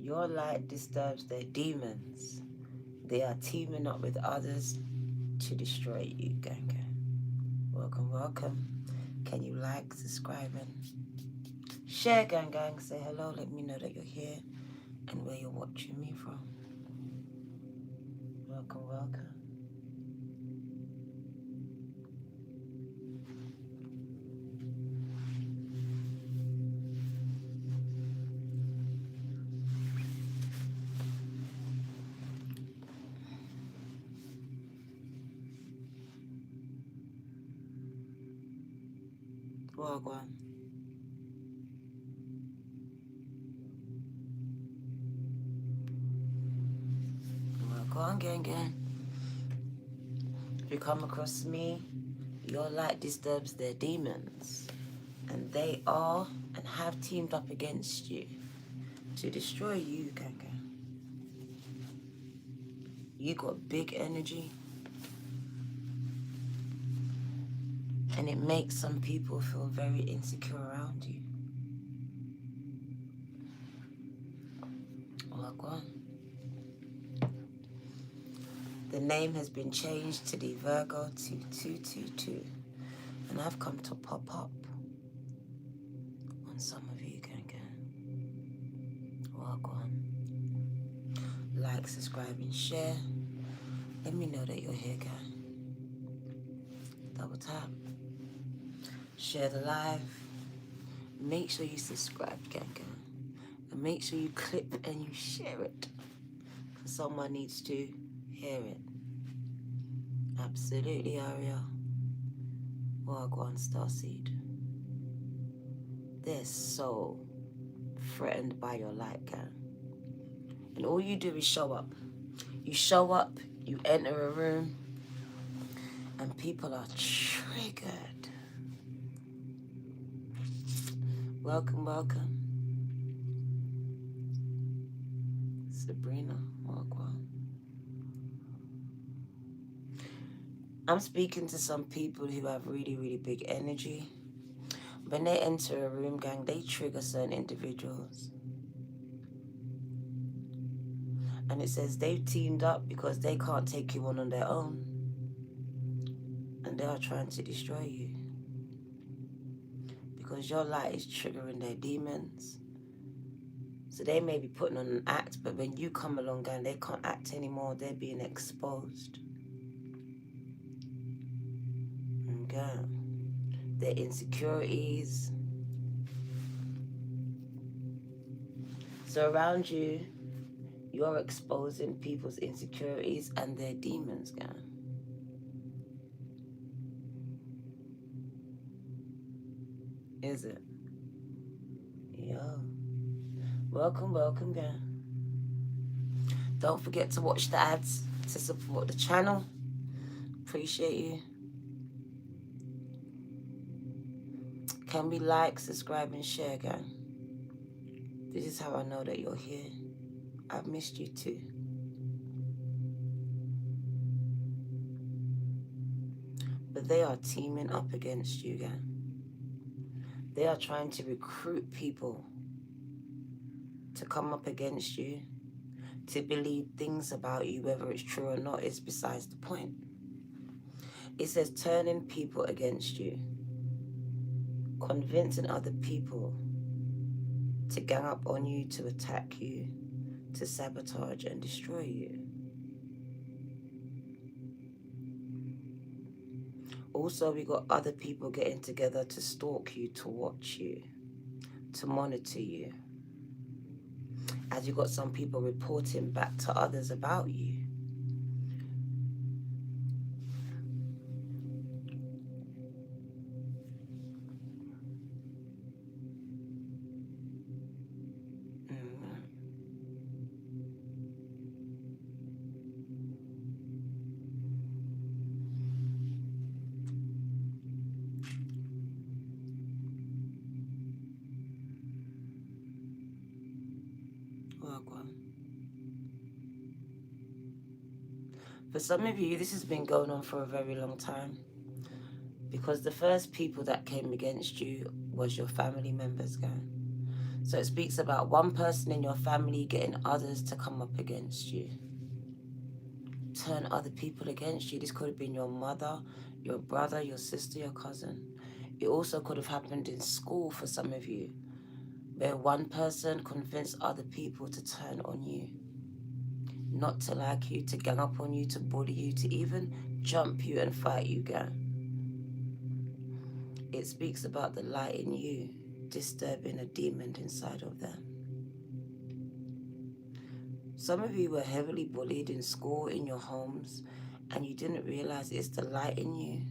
Your light disturbs their demons. They are teaming up with others to destroy you, gang gang. Welcome, welcome. Can you like, subscribe, and share, gang gang? Say hello, let me know that you're here and where you're watching me from. Welcome, welcome. Welcome. Welcome, gang gang. If you come across me, your light disturbs their demons, and they are and have teamed up against you to destroy you, gang gang. You got big energy, and it makes some people feel very insecure around you. Welcome. The name has been changed to the Virgo 2222, and I've come to pop up on some of you, gang gang. Welcome. Like, subscribe, and share. Let me know that you're here, gang. Double tap. Share the live. Make sure you subscribe, gang gang. And make sure you clip and you share it. Because someone needs to hear it. Absolutely, Ariel. Wagwan Starseed. They're so threatened by your light, gang. And all you do is show up. You show up, you enter a room, and people are triggered. Welcome, welcome. Sabrina, welcome. I'm speaking to some people who have really, really big energy. When they enter a room, gang, they trigger certain individuals. And it says they've teamed up because they can't take you on their own. And they are trying to destroy you. Because your light is triggering their demons. So they may be putting on an act, but when you come along, gang, they can't act anymore. They're being exposed. Okay. Their insecurities. So around you, you're exposing people's insecurities and their demons, gang. Is it? Yo. Welcome, welcome, gang. Don't forget to watch the ads to support the channel. Appreciate you. Can we like, subscribe, and share, gang? This is how I know that you're here. I've missed you too. But they are teaming up against you, gang. They are trying to recruit people to come up against you, to believe things about you, whether it's true or not, is besides the point. It says turning people against you, convincing other people to gang up on you, to attack you, to sabotage and destroy you. Also, we got other people getting together to stalk you, to watch you, to monitor you. As you got some people reporting back to others about you. For some of you, this has been going on for a very long time, because the first people that came against you was your family members, gang. So it speaks about one person in your family getting others to come up against you. Turn other people against you. This could have been your mother, your brother, your sister, your cousin. It also could have happened in school for some of you, where one person convinced other people to turn on you, not to like you, to gang up on you, to bully you, to even jump you and fight you, gang. It speaks about the light in you disturbing a demon inside of them. Some of you were heavily bullied in school, in your homes, and you didn't realize it's the light in you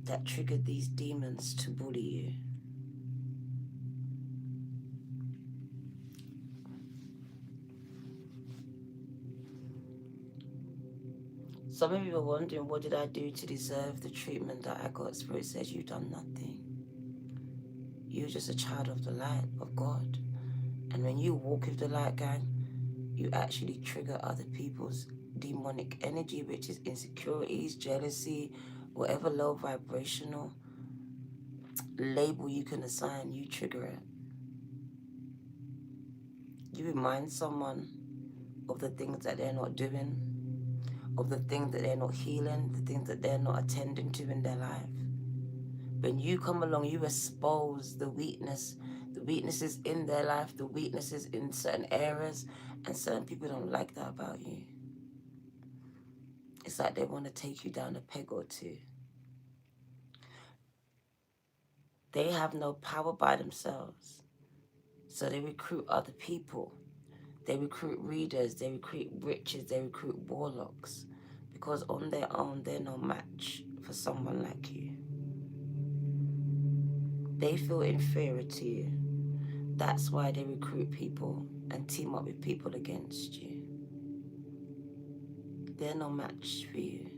that triggered these demons to bully you. Some of you are wondering, what did I do to deserve the treatment that I got? Spirit says you've done nothing. You're just a child of the light of God. And when you walk with the light, gang, you actually trigger other people's demonic energy, which is insecurities, jealousy, whatever low vibrational label you can assign, you trigger it. You remind someone of the things that they're not doing, of the things that they're not healing, the things that they're not attending to in their life. When you come along, you expose the weaknesses in their life, the weaknesses in certain areas, and certain people don't like that about you. It's like they want to take you down a peg or two. They have no power by themselves, so they recruit other people. They recruit readers, they recruit witches, they recruit warlocks, because on their own, they're no match for someone like you. They feel inferior to you. That's why they recruit people and team up with people against you. They're no match for you.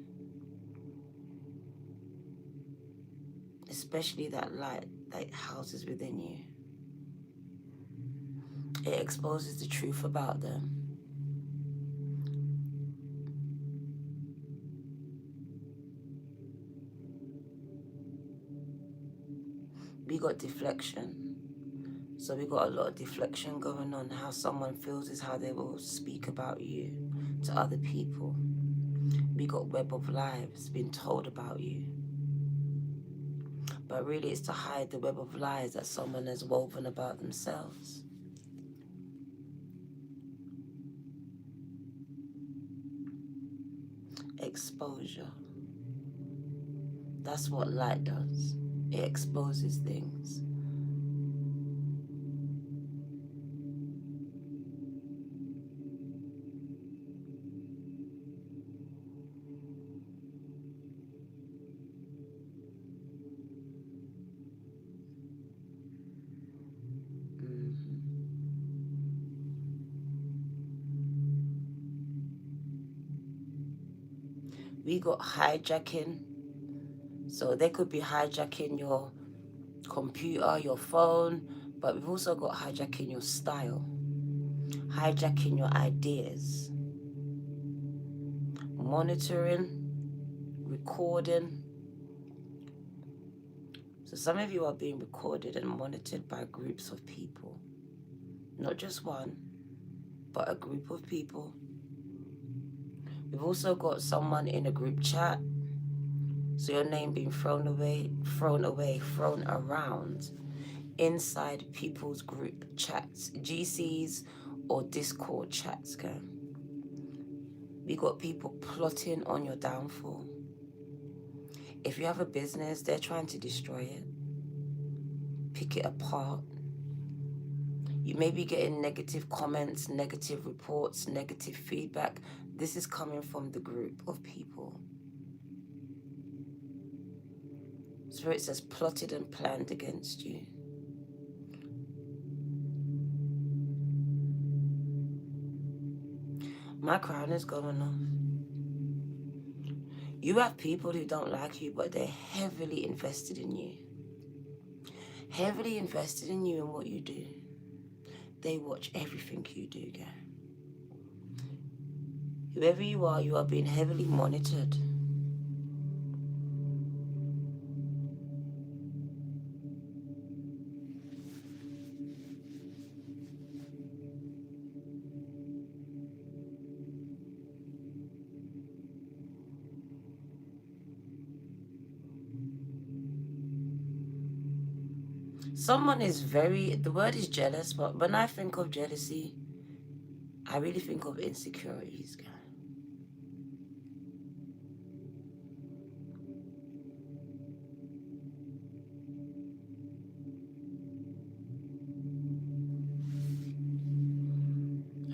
Especially that light that houses within you. It exposes the truth about them. We got deflection. So we got a lot of deflection going on. How someone feels is how they will speak about you to other people. We got web of lies being told about you. But really it's to hide the web of lies that someone has woven about themselves. Exposure. That's what light does. It exposes things. We got hijacking. So they could be hijacking your computer, your phone, but we've also got hijacking your style, hijacking your ideas, monitoring, recording. So some of you are being recorded and monitored by groups of people. Not just one, but a group of people. We've also got someone in a group chat. So your name being thrown around inside people's group chats, GCs or Discord chats, okay? We got people plotting on your downfall. If you have a business, they're trying to destroy it, pick it apart. You may be getting negative comments, negative reports, negative feedback. This is coming from the group of people. Spirit says plotted and planned against you. My crown is going off. You have people who don't like you, but they're heavily invested in you. Heavily invested in you and what you do. They watch everything you do, guys. Whoever you are being heavily monitored. Someone is very, the word is jealous, but when I think of jealousy, I really think of insecurities, guys.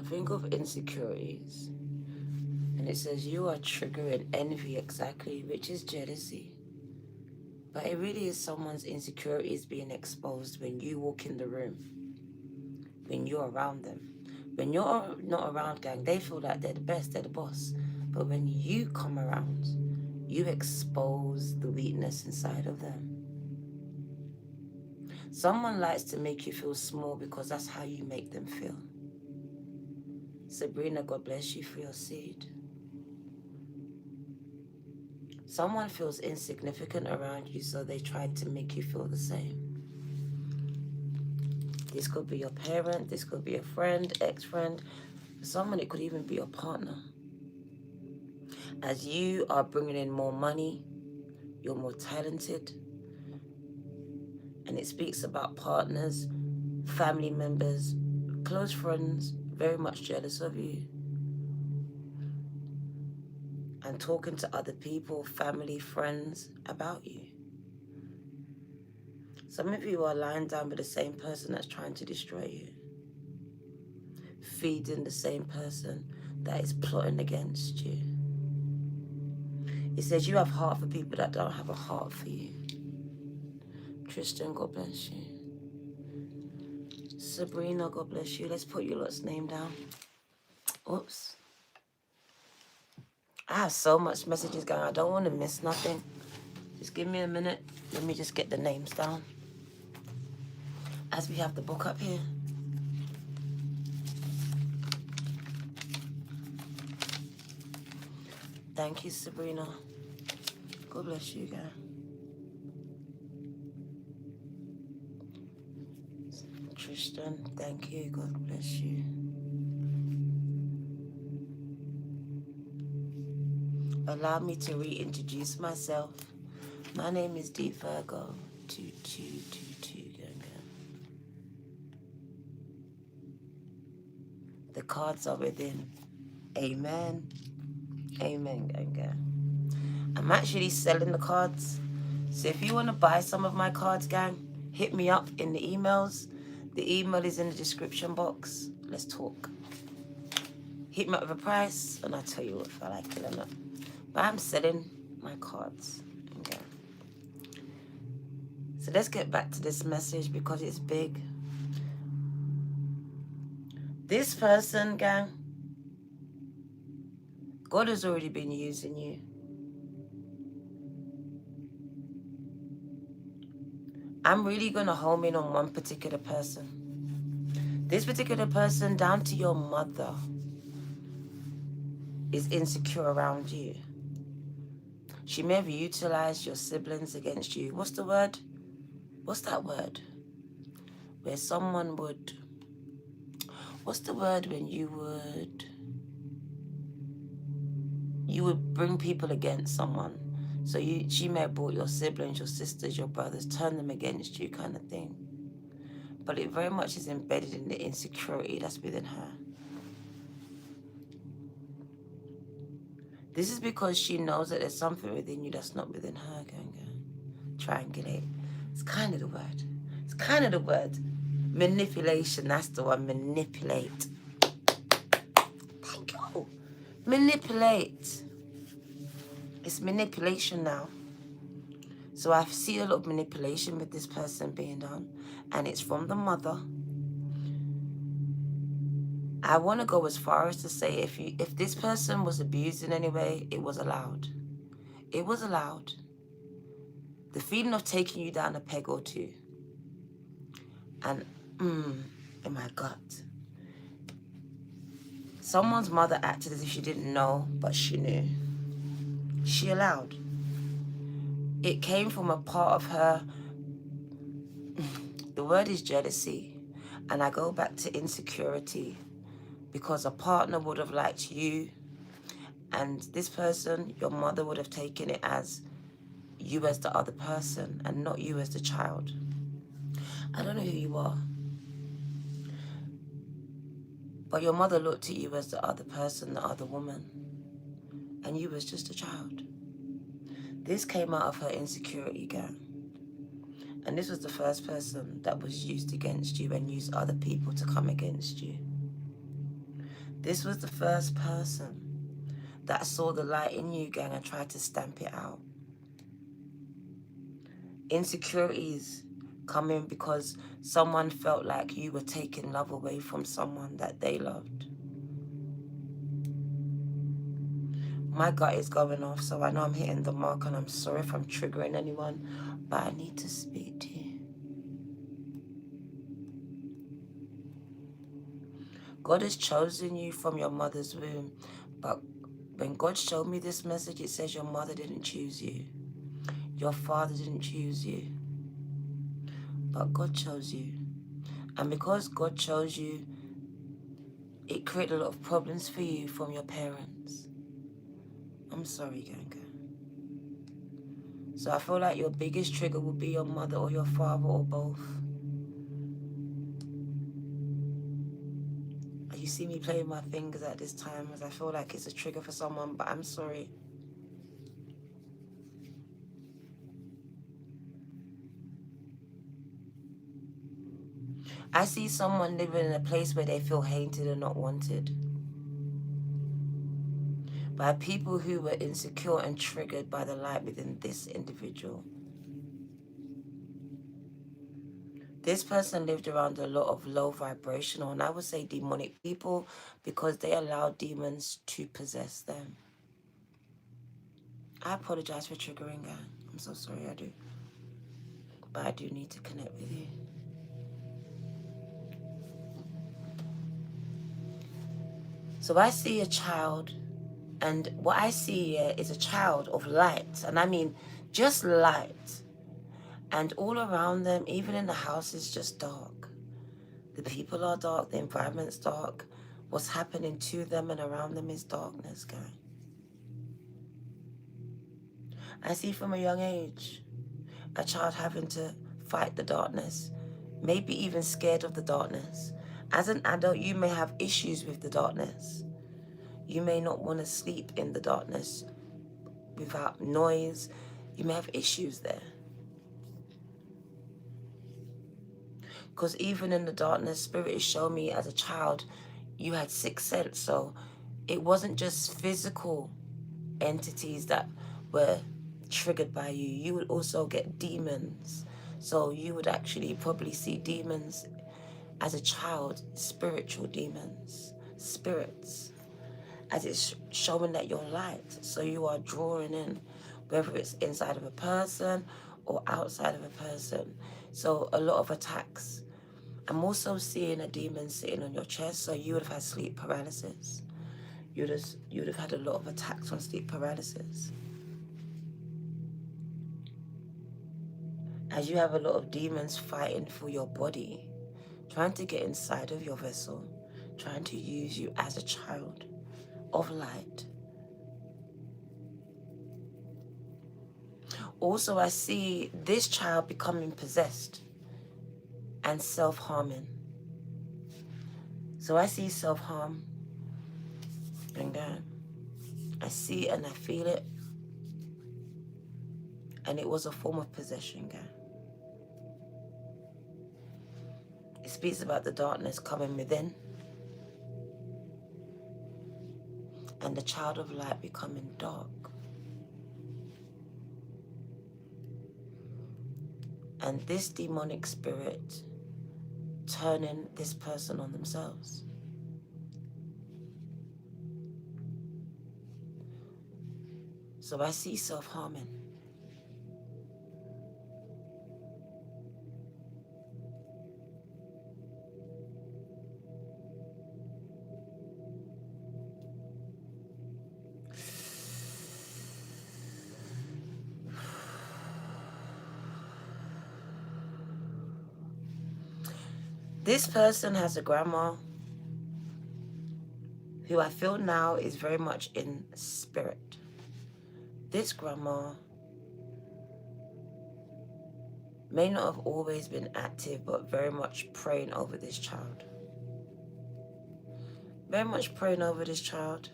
I think of insecurities, and it says you are triggering envy exactly, which is jealousy. But it really is someone's insecurities being exposed when you walk in the room, when you're around them. When you're not around, gang, they feel like they're the best, they're the boss. But when you come around, you expose the weakness inside of them. Someone likes to make you feel small because that's how you make them feel. Sabrina, God bless you for your seed. Someone feels insignificant around you, so they try to make you feel the same. This could be your parent, this could be a friend, ex-friend. For someone, it could even be your partner. As you are bringing in more money, you're more talented. And it speaks about partners, family members, close friends, very much jealous of you. And talking to other people, family, friends, about you. Some of you are lying down with the same person that's trying to destroy you. Feeding the same person that is plotting against you. It says you have heart for people that don't have a heart for you. Tristan, God bless you. Sabrina, God bless you. Let's put your lot's name down. Oops. I have so much messages going. I don't want to miss nothing. Just give me a minute. Let me just get the names down. As we have the book up here. Thank you, Sabrina. God bless you, girl. Tristan, thank you. God bless you. Allow me to reintroduce myself. My name is D Virgo 2222. The cards are within. Amen. Amen, gang. I'm actually selling the cards. So if you want to buy some of my cards, gang, hit me up in the emails. The email is in the description box. Let's talk. Hit me up with a price, and I'll tell you if I like it or not. But I'm selling my cards. Okay. So let's get back to this message because it's big. This person, gang, God has already been using you. I'm really going to home in on one particular person. This particular person, down to your mother, is insecure around you. She may have utilized your siblings against you. What's the word? What's that word? Where someone would... What's the word when you would bring people against someone? So she may have brought your siblings, your sisters, your brothers, turn them against you kind of thing. But it very much is embedded in the insecurity that's within her. This is because she knows that there's something within you that's not within her. Triangulate. It's kind of the word. It's kind of the word. Manipulation, that's the one. Manipulate. Thank you. Manipulate. It's manipulation now. So I see a lot of manipulation with this person being done. And it's from the mother. I want to go as far as to say if this person was abused in any way, it was allowed. It was allowed. The feeling of taking you down a peg or two. And in my gut. Someone's mother acted as if she didn't know, but she knew. She allowed. It came from a part of her. The word is jealousy. And I go back to insecurity. Because a partner would have liked you. And this person, your mother, would have taken it as you as the other person and not you as the child. I don't know who you are, but your mother looked at you as the other person, the other woman, and you was just a child. This came out of her insecurity, gang. And this was the first person that was used against you and used other people to come against you. This was the first person that saw the light in you, gang, and tried to stamp it out. Insecurities come in because someone felt like you were taking love away from someone that they loved. My gut is going off, so I know I'm hitting the mark, and I'm sorry if I'm triggering anyone, but I need to speak to you. God has chosen you from your mother's womb, but when God showed me this message, it says your mother didn't choose you. Your father didn't choose you, but God chose you. And because God chose you, it created a lot of problems for you from your parents. I'm sorry, Ganga. So I feel like your biggest trigger will be your mother or your father or both. You see me playing my fingers at this time as I feel like it's a trigger for someone, but I'm sorry. I see someone living in a place where they feel hated and not wanted by people who were insecure and triggered by the light within this individual. This person lived around a lot of low vibrational, and I would say demonic people, because they allow demons to possess them. I apologize for triggering, guy. I'm so sorry, I do. But I do need to connect with you. So I see a child, and what I see here is a child of light, and I mean just light. And all around them, even in the house, is just dark. The people are dark, the environment's dark. What's happening to them and around them is darkness, guy. I see from a young age a child having to fight the darkness, maybe even scared of the darkness. As an adult, you may have issues with the darkness. You may not want to sleep in the darkness without noise. You may have issues there. Because even in the darkness, Spirit is showing me as a child, you had sixth sense. So it wasn't just physical entities that were triggered by you. You would also get demons. So you would actually probably see demons as a child, spiritual demons, spirits, as it's showing that you're light. So you are drawing in, whether it's inside of a person or outside of a person. So a lot of attacks. I'm also seeing a demon sitting on your chest, so you would have had sleep paralysis. You'd have had a lot of attacks on sleep paralysis. As you have a lot of demons fighting for your body, trying to get inside of your vessel, trying to use you as a child of light. Also, I see this child becoming possessed and self-harming. So I see self-harm. Bring down. I see it and I feel it. And it was a form of possession, guy. It speaks about the darkness coming within and the child of light becoming dark. And this demonic spirit turning this person on themselves. So I see self-harming. This person has a grandma who I feel now is very much in spirit. This grandma may not have always been active, but very much praying over this child. Very much praying over this child.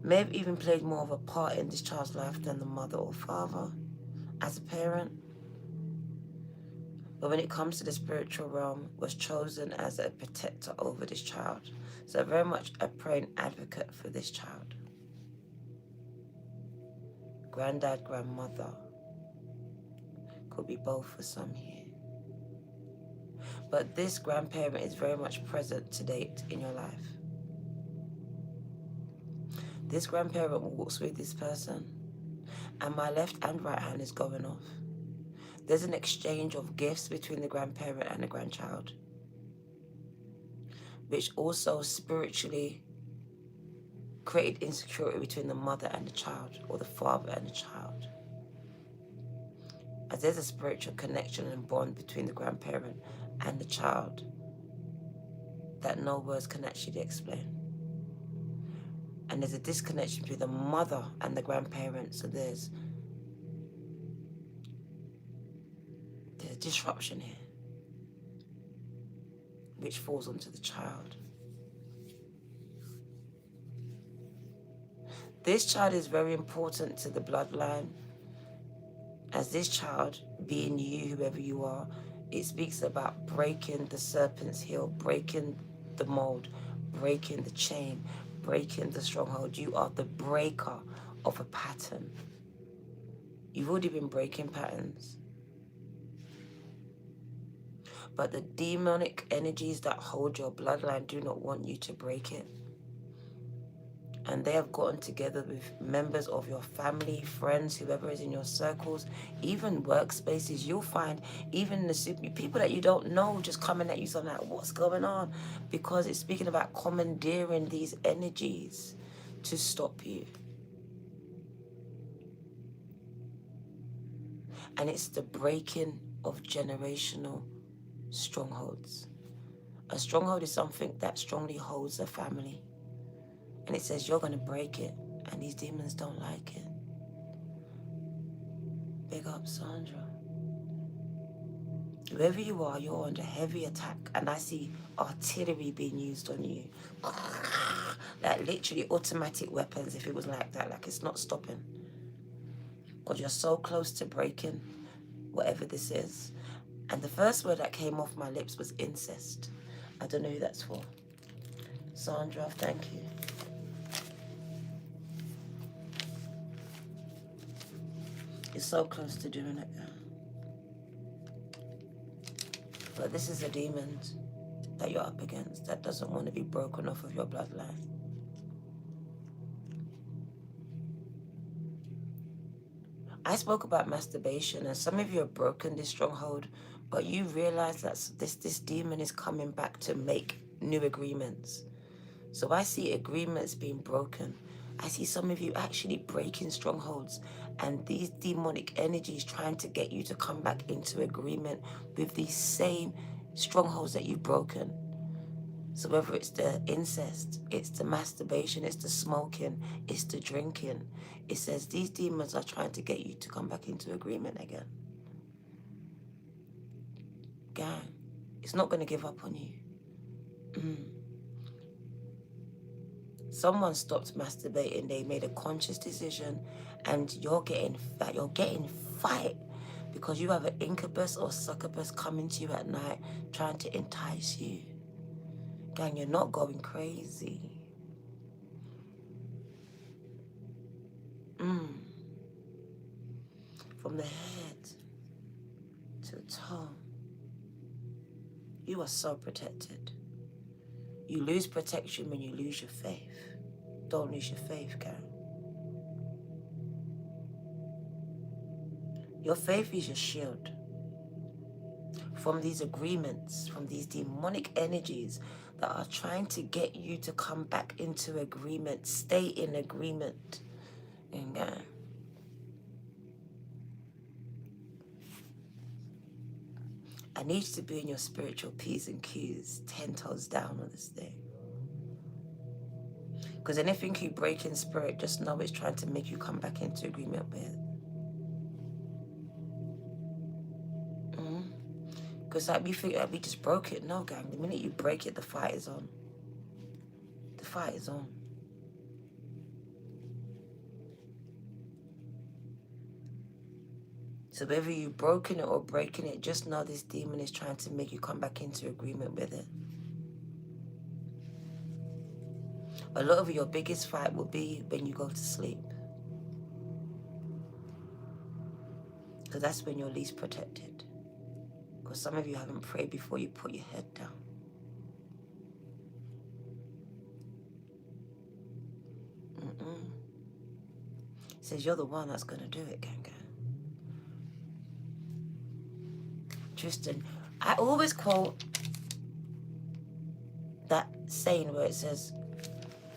May have even played more of a part in this child's life than the mother or father as a parent. But when it comes to the spiritual realm, was chosen as a protector over this child. So very much a praying advocate for this child. Granddad, grandmother. Could be both for some here. But this grandparent is very much present to date in your life. This grandparent walks with this person, and my left and right hand is going off. There's an exchange of gifts between the grandparent and the grandchild, which also spiritually created insecurity between the mother and the child, or the father and the child. As there's a spiritual connection and bond between the grandparent and the child that no words can actually explain. And there's a disconnection between the mother and the grandparent, so there's a disruption here, which falls onto the child. This child is very important to the bloodline, as this child, being you, whoever you are, it speaks about breaking the serpent's heel, breaking the mold, breaking the chain, breaking the stronghold. You are the breaker of a pattern. You've already been breaking patterns. But the demonic energies that hold your bloodline do not want you to break it. And they have gotten together with members of your family, friends, whoever is in your circles, even workspaces. You'll find even the people that you don't know just coming at you, so like, what's going on? Because it's speaking about commandeering these energies to stop you. And it's the breaking of generational strongholds. A stronghold is something that strongly holds a family. And it says you're going to break it, and these demons don't like it. Big up, Sandra. Whoever you are, you're under heavy attack, and I see artillery being used on you. Like literally automatic weapons, if it was like that, like it's not stopping. Because you're so close to breaking whatever this is. And the first word that came off my lips was incest. I don't know who that's for. Sandra, thank you. You're so close to doing it. But this is a demon that you're up against that doesn't want to be broken off of your bloodline. I spoke about masturbation, and some of you have broken this stronghold, but you realize that this demon is coming back to make new agreements. So I see agreements being broken. I see some of you actually breaking strongholds, and these demonic energies trying to get you to come back into agreement with these same strongholds that you've broken. So whether it's the incest, it's the masturbation, it's the smoking, it's the drinking, it says these demons are trying to get you to come back into agreement again. Gang, it's not going to give up on you. Someone stopped masturbating, they made a conscious decision, and you're getting fight because you have an incubus or succubus coming to you at night trying to entice you. Gang, you're not going crazy. From the head to the toe, you are so protected. You lose protection when you lose your faith. Don't lose your faith, gang. Your faith is your shield from these agreements, from these demonic energies that are trying to get you to come back into agreement. Stay in agreement. And I need you to be in your spiritual P's and Q's, 10 toes down on this thing. Because anything you break in spirit, just know it's trying to make you come back into agreement with. Because like, we think that we just broke it. No, gang. The minute you break it, the fight is on. The fight is on. So whether you've broken it or breaking it, just know this demon is trying to make you come back into agreement with it. A lot of your biggest fight will be when you go to sleep. Because that's when you're least protected. Because some of you haven't prayed before you put your head down. It says you're the one that's going to do it, gang. Tristan, I always quote that saying where it says,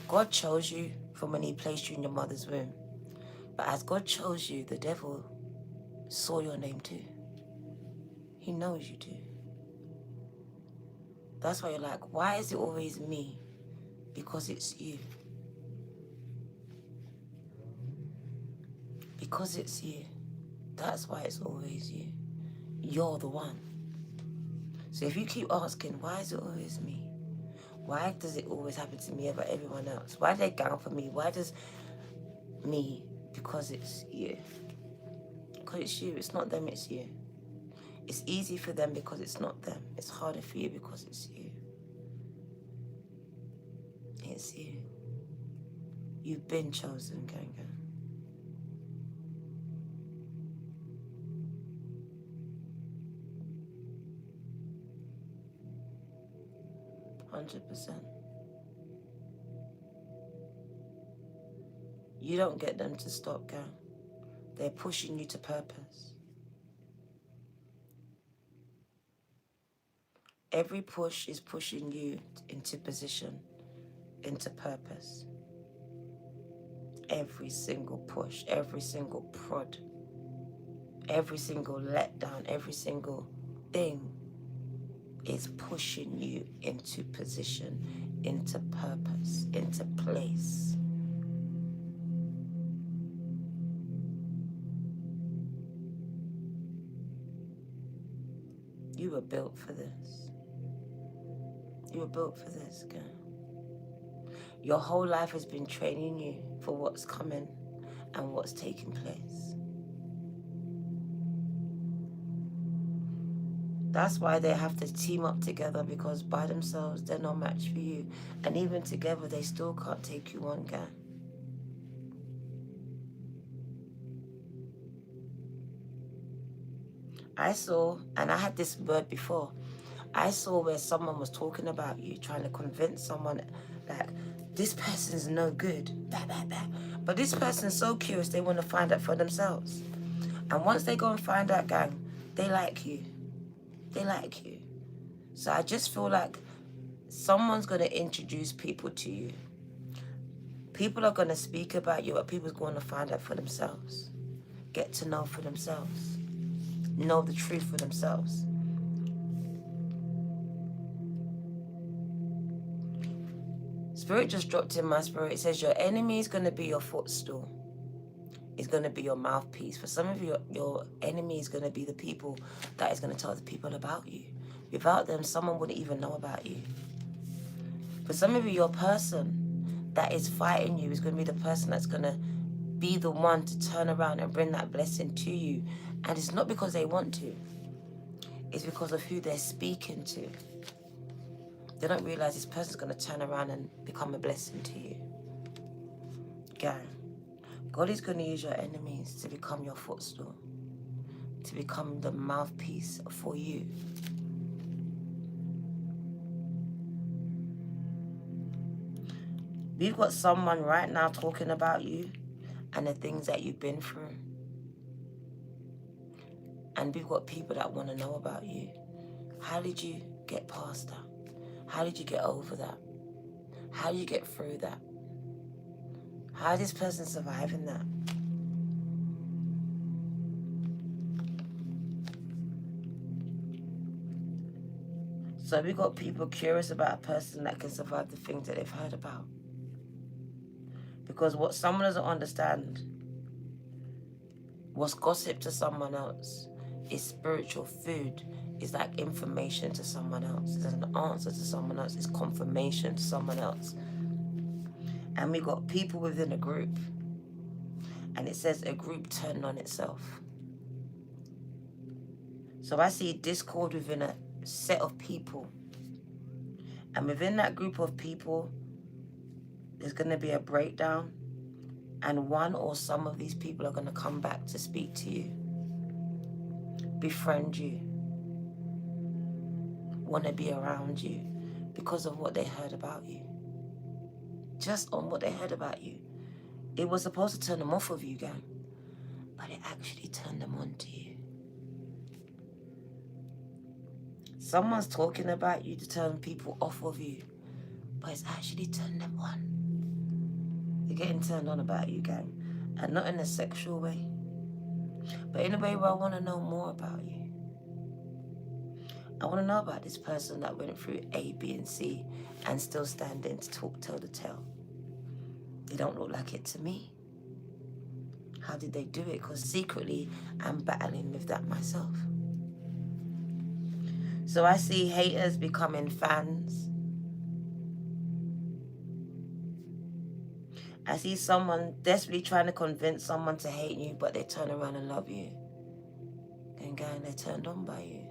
God chose you from when he placed you in your mother's womb. But as God chose you, the devil saw your name too. He knows you do. That's why you're like, why is it always me? Because it's you. Because it's you. That's why it's always you. You're the one. So if you keep asking, why is it always me? Why does it always happen to me over everyone else? Why do they gang for me? Why does me? Because it's you. Because it's you. It's not them, it's you. It's easy for them because it's not them. It's harder for you because it's you. It's you. You've been chosen, gang. 100%. You don't get them to stop, girl. They're pushing you to purpose. Every push is pushing you into position, into purpose. Every single push, every single prod, every single letdown, every single thing is pushing you into position, into purpose, into place. You were built for this. You were built for this, girl. Your whole life has been training you for what's coming and what's taking place. That's why they have to team up together, because by themselves, they're no match for you. And even together, they still can't take you on, girl. I saw, and I had this word before, I saw where someone was talking about you, trying to convince someone, like, this person's no good, but this person's so curious, they want to find out for themselves. And once they go and find out, gang, they like you. They like you. So I just feel like someone's going to introduce people to you. People are going to speak about you, but people's going to find out for themselves. Get to know for themselves. Know the truth for themselves. Spirit just dropped in my spirit. It says your enemy is going to be your footstool. It's going to be your mouthpiece. For some of you, your enemy is going to be the people that is going to tell the people about you. Without them, someone wouldn't even know about you. For some of you, your person that is fighting you is going to be the person that's going to be the one to turn around and bring that blessing to you. And it's not because they want to. It's because of who they're speaking to. They don't realize this person's going to turn around and become a blessing to you. Gang, God is going to use your enemies to become your footstool, to become the mouthpiece for you. We've got someone right now talking about you and the things that you've been through. And we've got people that want to know about you. How did you get past that? How did you get over that? How did you get through that? How is this person surviving that? So we've got people curious about a person that can survive the things that they've heard about. Because what someone doesn't understand, what's gossip to someone else is spiritual food is like information to someone else. It's an answer to someone else. It's confirmation to someone else. And we got people within a group. And it says a group turned on itself. So I see discord within a set of people. And within that group of people, there's going to be a breakdown. And one or some of these people are going to come back to speak to you, befriend you, want to be around you because of what they heard about you. Just on what they heard about you. It was supposed to turn them off of you, gang, but it actually turned them on to you. Someone's talking about you to turn people off of you, but it's actually turned them on. They're getting turned on about you, gang, and not in a sexual way, but in a way where I want to know more about you. I want to know about this person that went through A, B, and C and still standing to tell the tale. They don't look like it to me. How did they do it? Because secretly, I'm battling with that myself. So I see haters becoming fans. I see someone desperately trying to convince someone to hate you, but they turn around and love you. Gang, gang, they're turned on by you.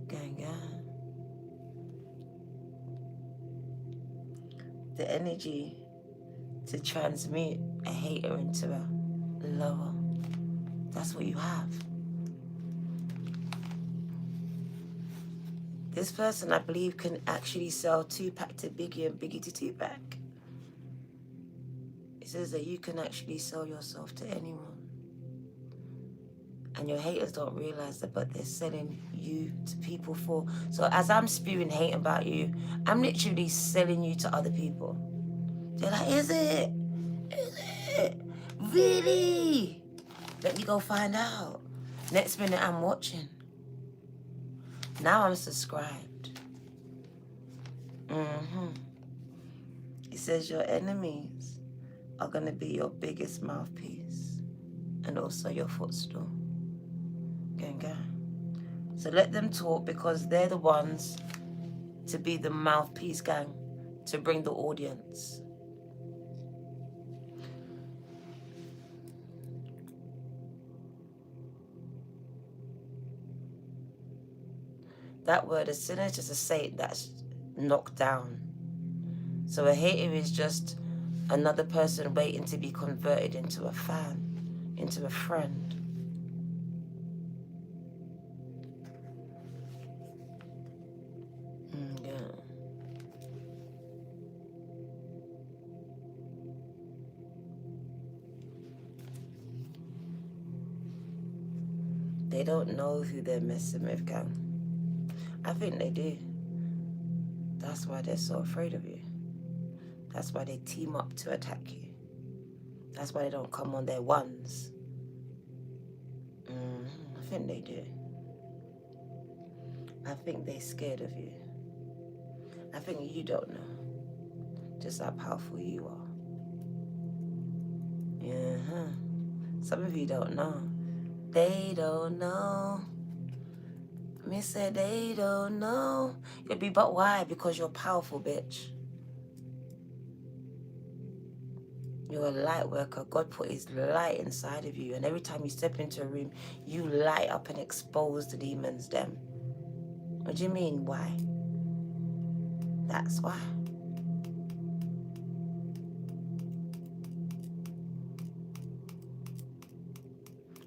Gang, gang. The energy to transmute a hater into a lover. That's what you have. This person, I believe, can actually sell 2-pack to Biggie and Biggie to 2-pack. It says that you can actually sell yourself to anyone. And your haters don't realize that, but they're selling you to people for... So as I'm spewing hate about you, I'm literally selling you to other people. They're like, is it? Is it? Really? Let me go find out. Next minute, I'm watching. Now I'm subscribed. It says your enemies are going to be your biggest mouthpiece and also your footstool. Gang, gang. So let them talk, because they're the ones to be the mouthpiece, gang, to bring the audience. That word, a sinner, is just a saint that's knocked down. So a hater is just another person waiting to be converted into a fan, into a friend. Yeah. They don't know who they're messing with, gang. I think they do. That's why they're so afraid of you. That's why they team up to attack you. That's why they don't come on their ones. I think they do. I think they're scared of you. I think you don't know just how powerful you are. Some of you don't know. They don't know. Me say they don't know. You'll be, but why? Because you're powerful, bitch. You're a light worker. God put his light inside of you. And every time you step into a room, you light up and expose the demons, them. What do you mean, why? That's why.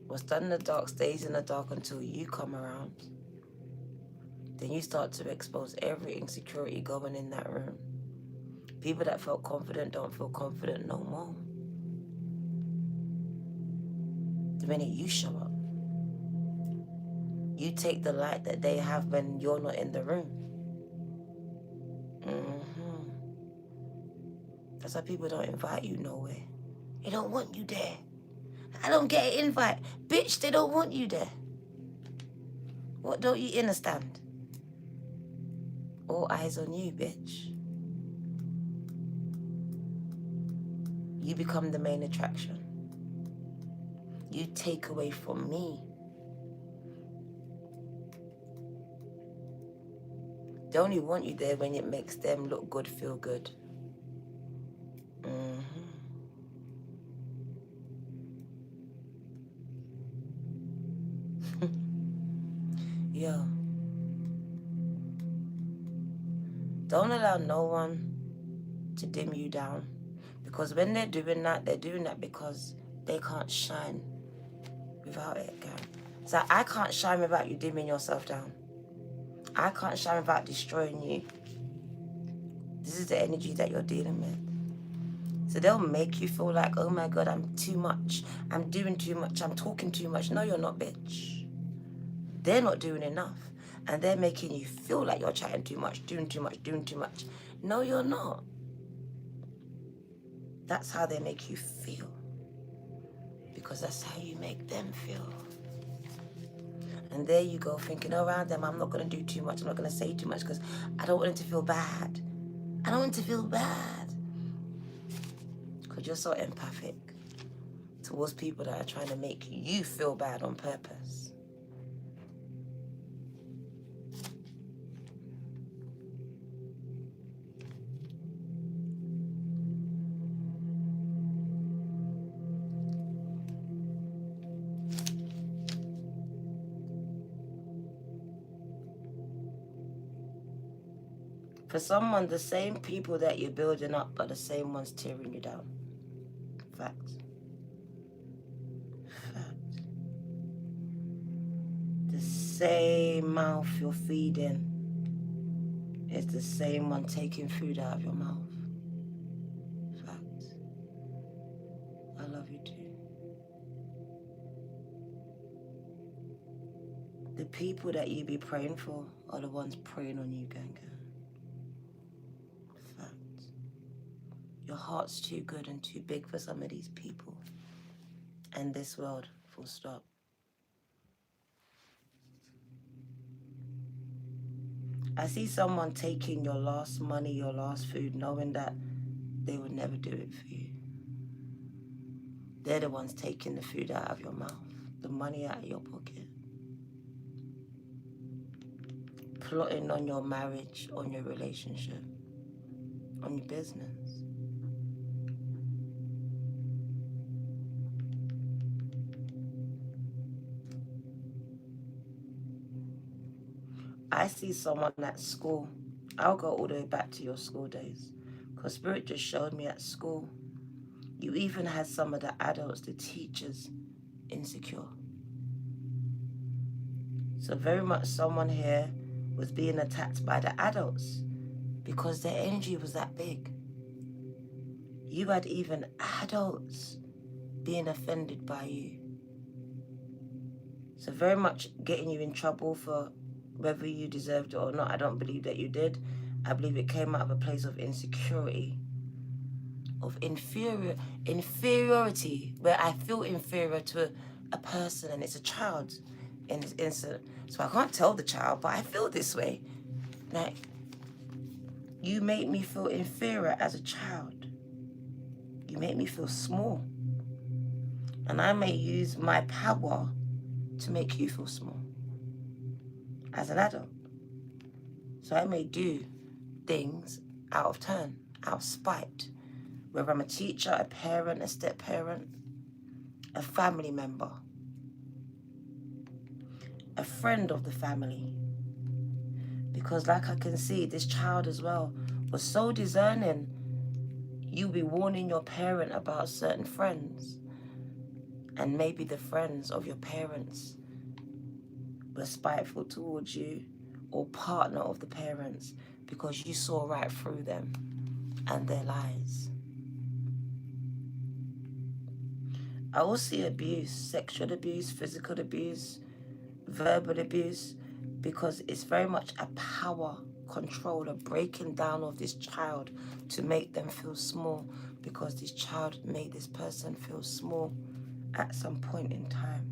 What's done in the dark stays in the dark until you come around. Then you start to expose every insecurity going in that room. People that felt confident don't feel confident no more. The minute you show up, you take the light that they have when you're not in the room. That's why people don't invite you nowhere. They don't want you there. I don't get an invite. Bitch, they don't want you there. What don't you understand? All eyes on you, bitch. You become the main attraction. You take away from me. They only want you there when it makes them look good, feel good. Yeah. Don't allow no one to dim you down. Because when they're doing that because they can't shine without it, girl. So I can't shine without you dimming yourself down. I can't shine without destroying you. This is the energy that you're dealing with. So they'll make you feel like, oh my God, I'm too much. I'm doing too much. I'm talking too much. No, you're not, bitch. They're not doing enough. And they're making you feel like you're chatting too much, doing too much, doing too much. No, you're not. That's how they make you feel. Because that's how you make them feel. And there you go, thinking around them, I'm not going to do too much. I'm not going to say too much because I don't want them to feel bad. I don't want to feel bad. Because you're so empathic towards people that are trying to make you feel bad on purpose. For someone, the same people that you're building up are the same ones tearing you down. Fact. Fact. The same mouth you're feeding is the same one taking food out of your mouth. Fact. I love you too. The people that you be praying for are the ones preying on you, gang. Fact. Your heart's too good and too big for some of these people and this world, full stop. I see someone taking your last money, your last food, knowing that they would never do it for you. They're the ones taking the food out of your mouth, the money out of your pocket. Plotting on your marriage, on your relationship, on your business. I see someone at school. I'll go all the way back to your school days. Because Spirit just showed me at school, you even had some of the adults, the teachers, insecure. So very much someone here was being attacked by the adults because their energy was that big. You had even adults being offended by you. So very much getting you in trouble for whether you deserved it or not. I don't believe that you did. I believe it came out of a place of insecurity, of inferiority, where I feel inferior to a person and it's a child. So I can't tell the child, but I feel this way. Like, you make me feel inferior as a child. You make me feel small. And I may use my power to make you feel small as an adult. So I may do things out of turn, out of spite. Whether I'm a teacher, a parent, a step-parent, a family member, a friend of the family. Because like I can see, this child as well was so discerning. You'll be warning your parent about certain friends. And maybe the friends of your parents were spiteful towards you, or partner of the parents, because you saw right through them and their lies. I will see abuse, sexual abuse, physical abuse, verbal abuse, because it's very much a power control, a breaking down of this child to make them feel small, because this child made this person feel small at some point in time.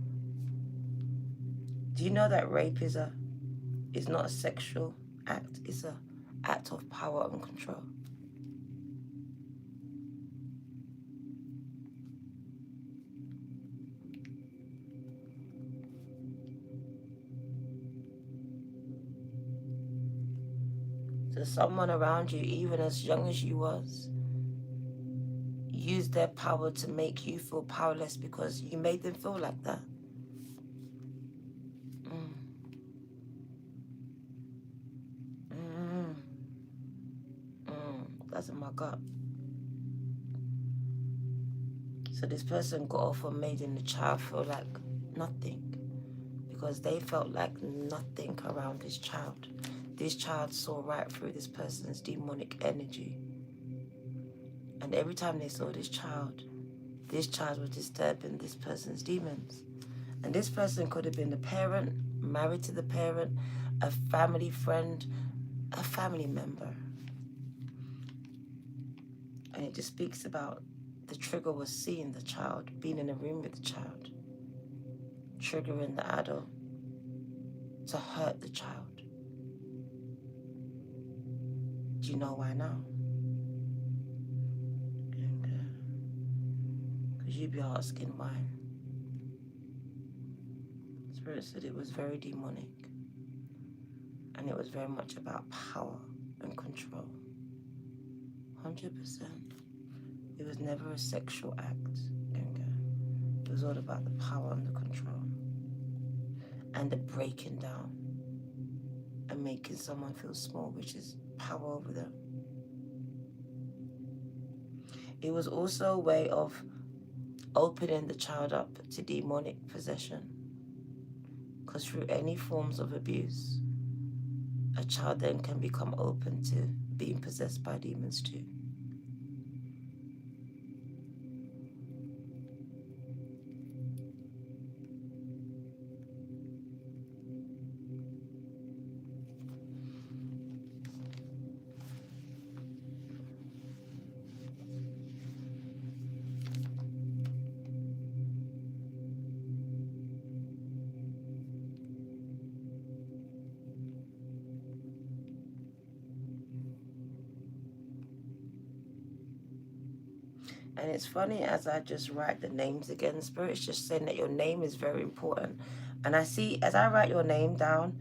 Do you know that rape is not a sexual act, it's an act of power and control? So someone around you, even as young as you was, used their power to make you feel powerless because you made them feel like that. Mm. Mm. That's in my gut. So this person got off on making the child feel like nothing because they felt like nothing around this child. This child saw right through this person's demonic energy. And every time they saw this child was disturbing this person's demons. And this person could have been a parent, married to the parent, a family friend, a family member. And it just speaks about the trigger was seeing the child, being in a room with the child, triggering the adult to hurt the child. Do you know why now? Because you'd be asking why. Spirit said it was very demonic. And it was very much about power and control. 100%. It was never a sexual act. It was all about the power and the control. And the breaking down. And making someone feel small, which is power over them. It was also a way of opening the child up to demonic possession. Because through any forms of abuse, a child then can become open to being possessed by demons too. And it's funny, as I just write the names again, Spirit's just saying that your name is very important. And I see, as I write your name down,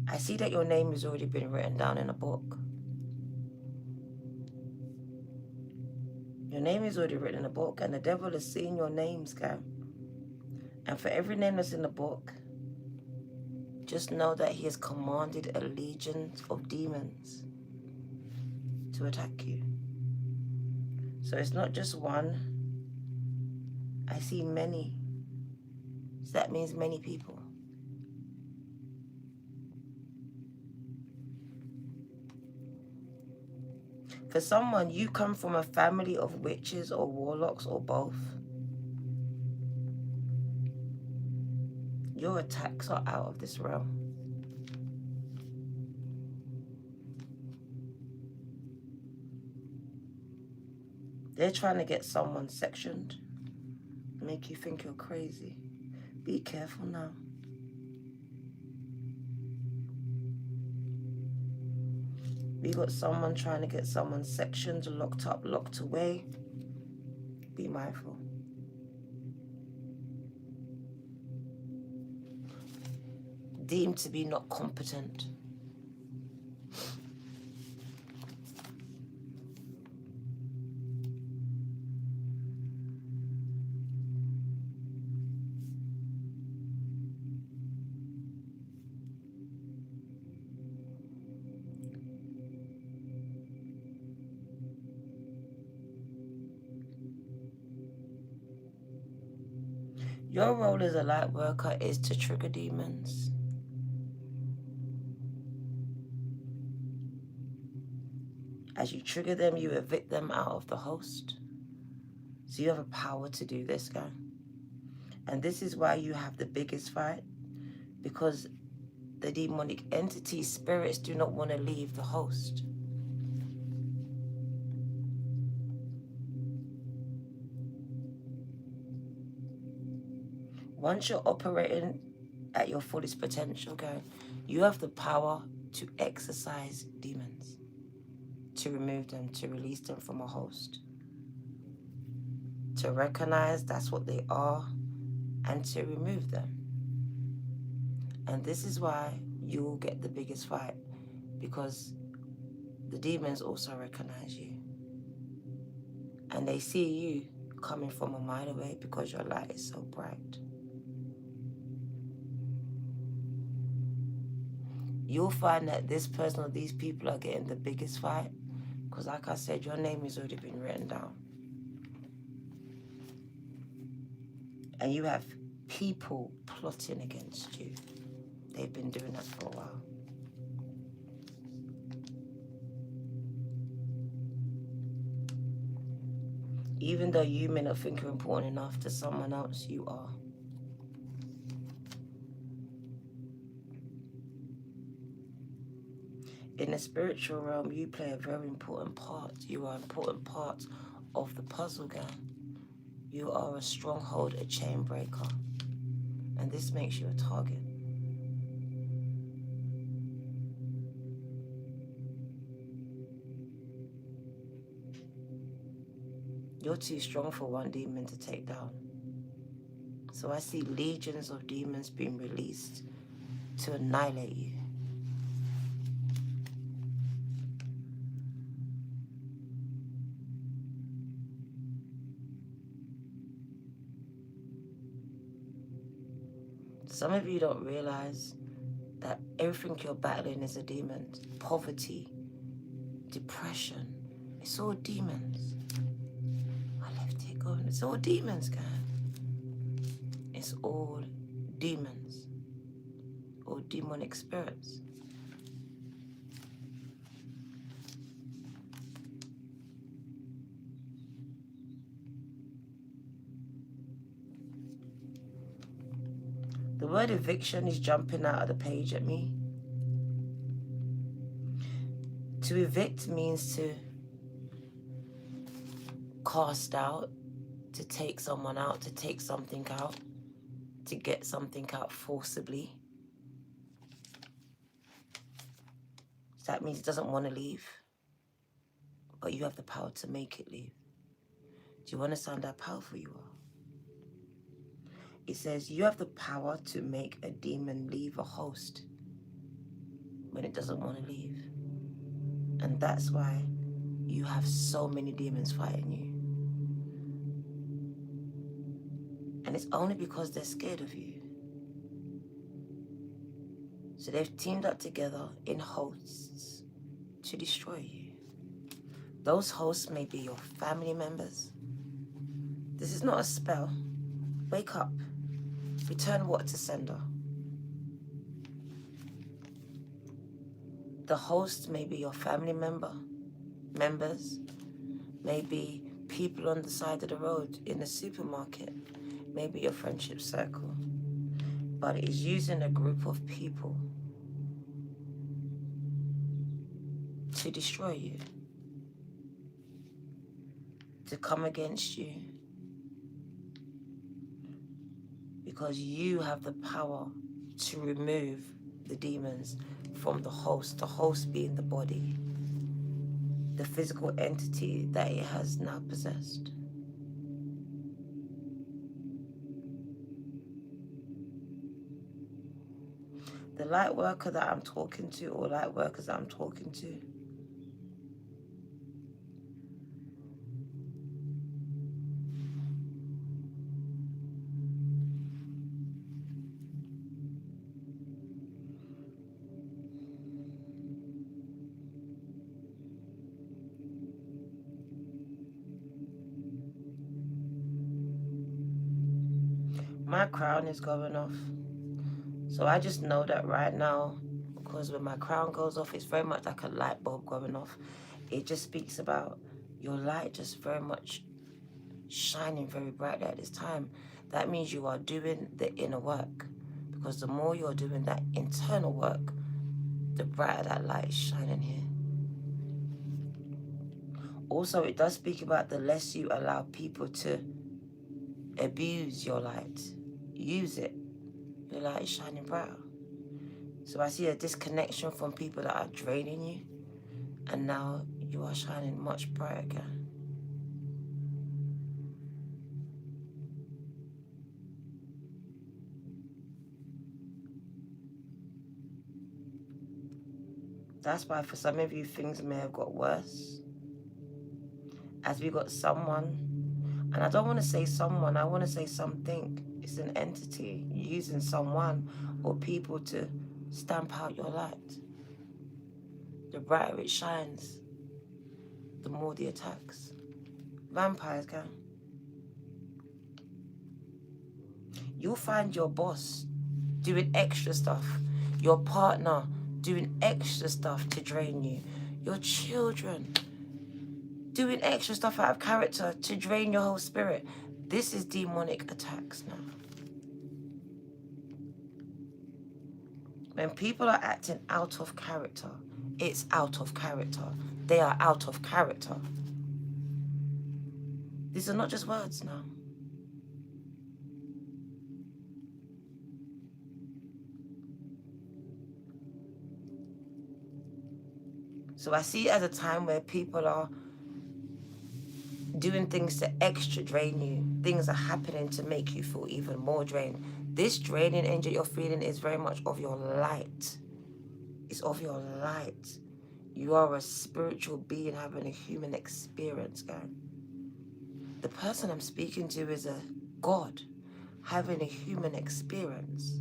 I see that your name has already been written down in a book. Your name is already written in a book, and the devil is seeing your names, guy. And for every name that's in the book, just know that he has commanded a legion of demons to attack you. So it's not just one. I see many. So that means many people. For someone, you come from a family of witches or warlocks or both. Your attacks are out of this realm. They're trying to get someone sectioned, make you think you're crazy. Be careful now. We got someone trying to get someone sectioned, locked up, locked away. Be mindful. Deemed to be not competent. Your role as a light worker is to trigger demons. As you trigger them, you evict them out of the host. So you have a power to do this, guy. And this is why you have the biggest fight, because the demonic entity spirits do not want to leave the host. Once you're operating at your fullest potential, guy, you have the power to exorcise demons, to remove them, to release them from a host, to recognize that's what they are, and to remove them. And this is why you will get the biggest fight, because the demons also recognize you. And they see you coming from a mile away because your light is so bright. You'll find that this person or these people are getting the biggest fight because, like I said, your name has already been written down. And you have people plotting against you. They've been doing that for a while. Even though you may not think you're important enough to someone else, you are. In the spiritual realm, you play a very important part. You are an important part of the puzzle game. You are a stronghold, a chain breaker. And this makes you a target. You're too strong for one demon to take down. So I see legions of demons being released to annihilate you. Some of you don't realize that everything you're battling is a demon. Poverty, depression, it's all demons. I left it going. It's all demons, guys. It's all demons or demonic spirits. The word eviction is jumping out of the page at me. To evict means to cast out, to take someone out, to take something out, to get something out forcibly. So that means it doesn't want to leave, but you have the power to make it leave. Do you understand how powerful you are? It says you have the power to make a demon leave a host when it doesn't want to leave. And that's why you have so many demons fighting you. And it's only because they're scared of you. So they've teamed up together in hosts to destroy you. Those hosts may be your family members. This is not a spell. Wake up. Return what to sender. The host may be your family members, maybe people on the side of the road in the supermarket, maybe your friendship circle. But it is using a group of people to destroy you, to come against you, because you have the power to remove the demons from the host being the body, the physical entity that it has now possessed. The light worker that I'm talking to, or light workers that I'm talking to, my crown is going off. So I just know that right now, because when my crown goes off, it's very much like a light bulb going off. It just speaks about your light just very much shining very brightly at this time. That means you are doing the inner work, because the more you're doing that internal work, the brighter that light is shining here. Also, it does speak about the less you allow people to abuse your light. Use it. Your light is shining brighter. So I see a disconnection from people that are draining you, and now you are shining much brighter again. That's why for some of you, things may have got worse. As we got someone, and I don't want to say someone, I want to say something. It's an entity using someone or people to stamp out your light. The brighter it shines, the more the attacks. Vampires can. You'll find your boss doing extra stuff, your partner doing extra stuff to drain you, your children doing extra stuff out of character to drain your whole spirit. This is demonic attacks now. When people are acting out of character, it's out of character. They are out of character. These are not just words now. So I see it as a time where people are doing things to extra drain you. Things are happening to make you feel even more drained. This draining energy you're feeling is very much of your light. It's of your light. You are a spiritual being having a human experience, guys. The person I'm speaking to is a God having a human experience.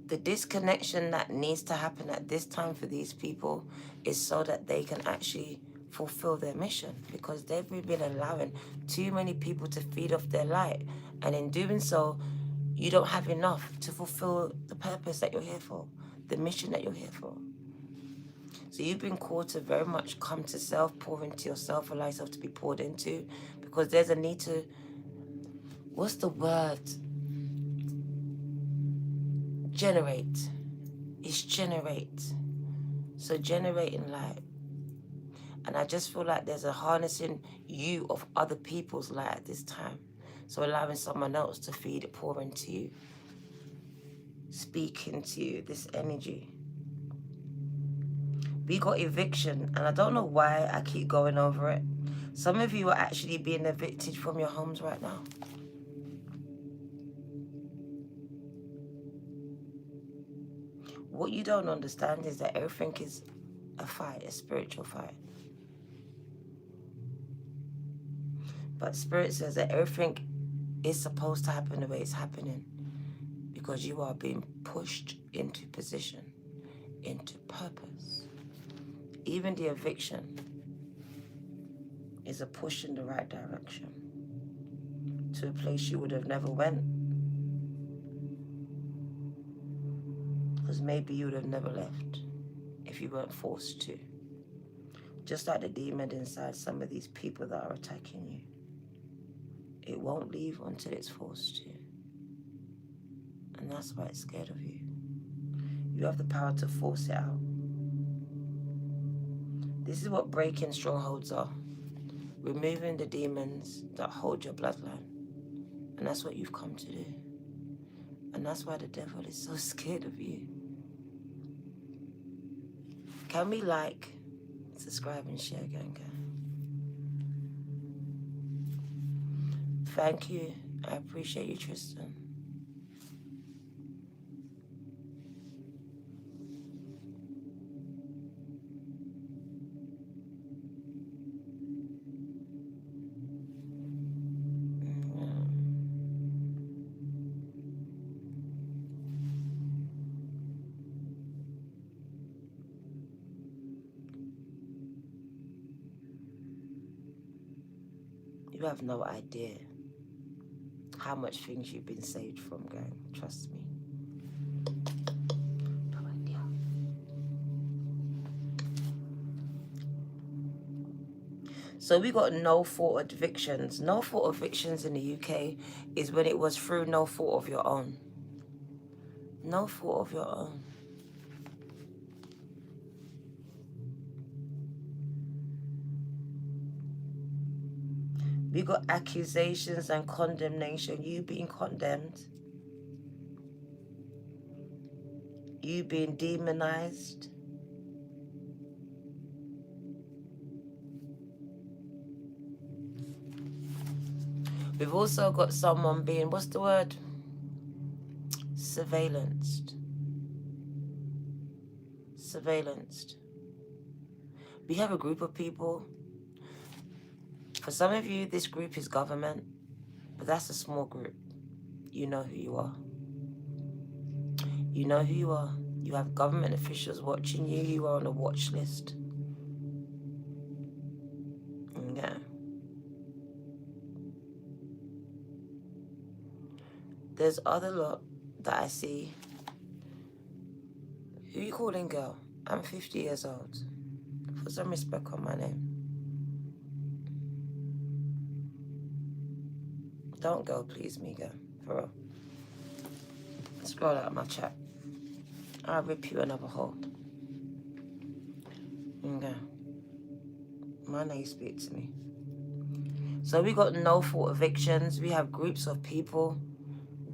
The disconnection that needs to happen at this time for these people is so that they can actually fulfill their mission, because they've been allowing too many people to feed off their light, and in doing so you don't have enough to fulfill the purpose that you're here for, the mission that you're here for. So you've been called to very much come to self, pour into yourself, allow yourself to be poured into, because there's a need to, what's the word? Generate. It's generate. So generating light. And I just feel like there's a harnessing you of other people's light at this time. So allowing someone else to feed it, pour into you, speak into you, this energy. We got eviction, and I don't know why I keep going over it. Some of you are actually being evicted from your homes right now. What you don't understand is that everything is a fight, a spiritual fight. But Spirit says that everything is supposed to happen the way it's happening, because you are being pushed into position, into purpose. Even the eviction is a push in the right direction to a place you would have never went, because maybe you would have never left if you weren't forced to. Just like the demon inside some of these people that are attacking you. It won't leave until it's forced to. And that's why it's scared of you. You have the power to force it out. This is what breaking strongholds are. Removing the demons that hold your bloodline. And that's what you've come to do. And that's why the devil is so scared of you. Can we like, subscribe and share, gang? Thank you. I appreciate you, Tristan. You have no idea how much things you've been saved from, gang. Trust me. No idea. So we got no fault evictions. No fault evictions in the UK is when it was through no fault of your own. No fault of your own. We got accusations and condemnation. You being condemned. You being demonized. We've also got someone being, what's the word? Surveillanced. Surveillanced. We have a group of people. For some of you, this group is government, but that's a small group. You know who you are. You know who you are. You have government officials watching you. You are on a watch list. Yeah. There's other lot that I see. Who you calling girl? I'm 50 years old. Put some respect on my name. Don't go, please me, girl. For real. Scroll out my chat. I'll rip you another hole. Okay. Mind how you speak to me. So we got no fault evictions. We have groups of people,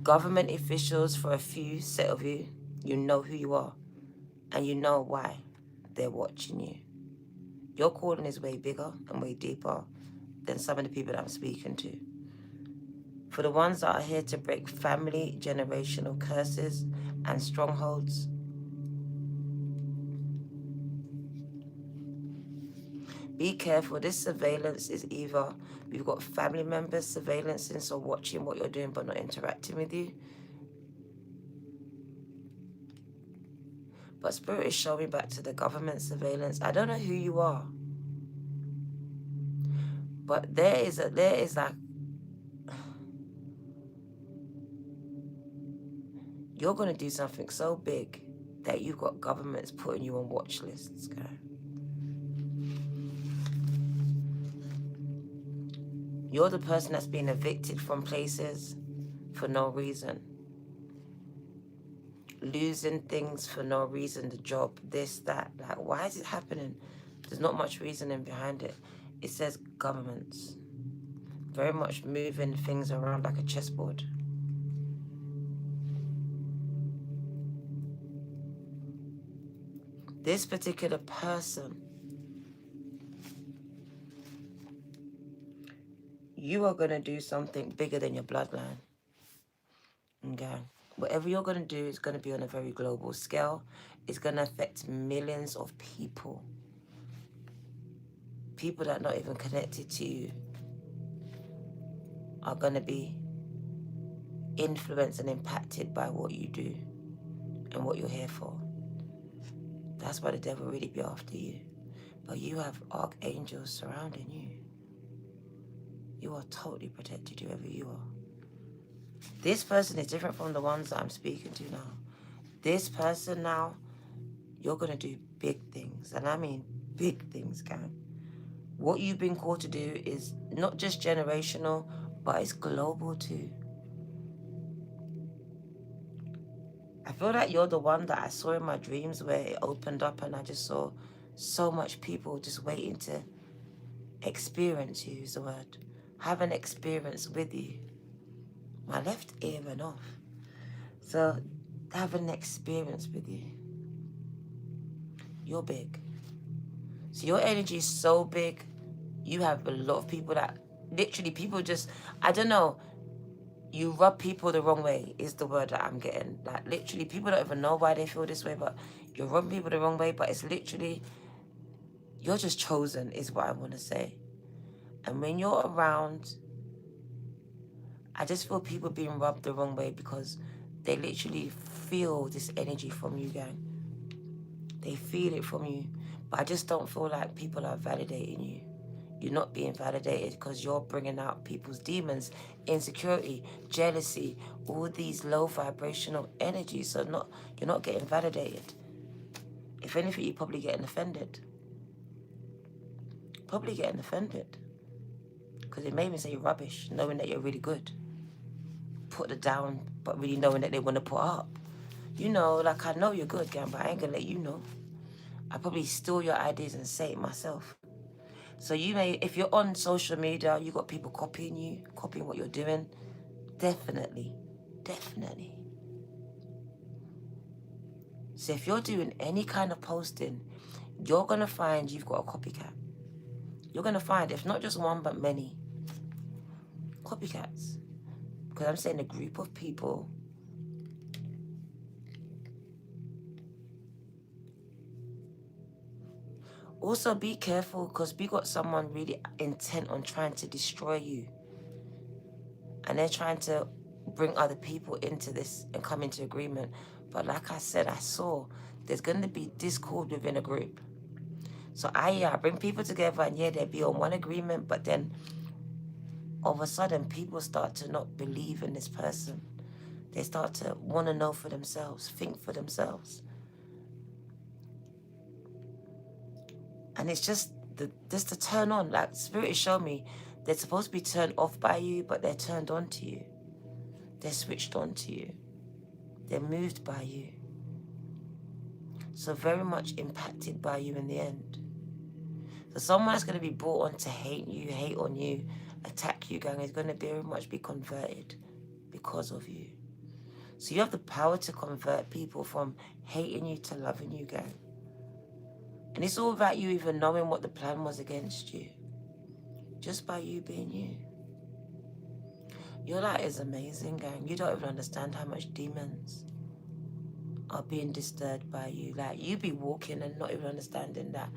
government officials for a few set of you. You know who you are. And you know why they're watching you. Your calling is way bigger and way deeper than some of the people that I'm speaking to. For the ones that are here to break family, generational curses and strongholds, be careful. This surveillance is either we've got family members surveillancing, so watching what you're doing but not interacting with you. But Spirit is showing back to the government surveillance. I don't know who you are, but there is like, you're going to do something so big that you've got governments putting you on watch lists, okay? You're the person that's being evicted from places for no reason. Losing things for no reason, the job, this, that. Like, why is it happening? There's not much reasoning behind it. It says governments. Very much moving things around like a chessboard. This particular person, you are going to do something bigger than your bloodline. Okay? Whatever you're going to do is going to be on a very global scale. It's going to affect millions of people. People that are not even connected to you are going to be influenced and impacted by what you do and what you're here for. That's why the devil really be after you. But you have archangels surrounding you. You are totally protected, whoever you are. This person is different from the ones that I'm speaking to now. This person now, you're going to do big things. And I mean big things, gang. What you've been called to do is not just generational, but it's global too. I feel like you're the one that I saw in my dreams where it opened up and I just saw so much people just waiting to experience you, is the word. Have an experience with you. My left ear went off. So have an experience with you. You're big. So your energy is so big. You have a lot of people that literally people just, I don't know, you rub people the wrong way is the word that I'm getting. Like literally people don't even know why they feel this way, but you're rubbing people the wrong way, but it's literally, you're just chosen is what I want to say. And when you're around, I just feel people being rubbed the wrong way because they literally feel this energy from you, gang. They feel it from you. But I just don't feel like people are validating you. You're not being validated because you're bringing out people's demons, insecurity, jealousy, all these low vibrational energies. So you're not getting validated. If anything, you're probably getting offended. Probably getting offended. Because it made me say you're rubbish, knowing that you're really good. Put it down, but really knowing that they want to put up. You know, like I know you're good, gang, but I ain't going to let you know. I probably steal your ideas and say it myself. So you may, if you're on social media, you got people copying you, copying what you're doing. Definitely. So if you're doing any kind of posting, you're going to find you've got a copycat. You're going to find, if not just one, but many. copycats. Because I'm saying a group of people also be careful, because we got someone really intent on trying to destroy you. And they're trying to bring other people into this and come into agreement. But like I said, I saw there's going to be discord within a group. So I bring people together, and yeah, they'll be on one agreement, but then all of a sudden people start to not believe in this person. They start to want to know for themselves, think for themselves. And it's just to turn on. Like Spirit showed me, they're supposed to be turned off by you, but they're turned on to you. They're switched on to you. They're moved by you. So very much impacted by you in the end. So someone that's going to be brought on to hate on you, attack you, gang, is going to very much be converted because of you. So you have the power to convert people from hating you to loving you, gang. And it's all about you even knowing what the plan was against you. Just by you being you. Your light is amazing, gang. You don't even understand how much demons are being disturbed by you. Like, you be walking and not even understanding that.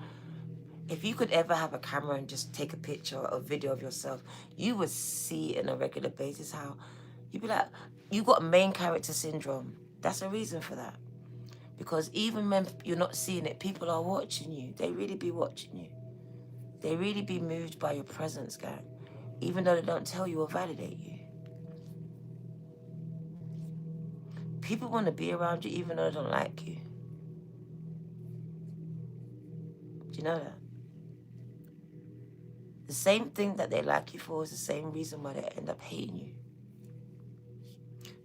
If you could ever have a camera and just take a picture or a video of yourself, you would see on a regular basis how you'd be like, you got main character syndrome. That's a reason for that. Because even when you're not seeing it, people are watching you. They really be watching you. They really be moved by your presence, gang. Even though they don't tell you or validate you. People want to be around you even though they don't like you. Do you know that? The same thing that they like you for is the same reason why they end up hating you.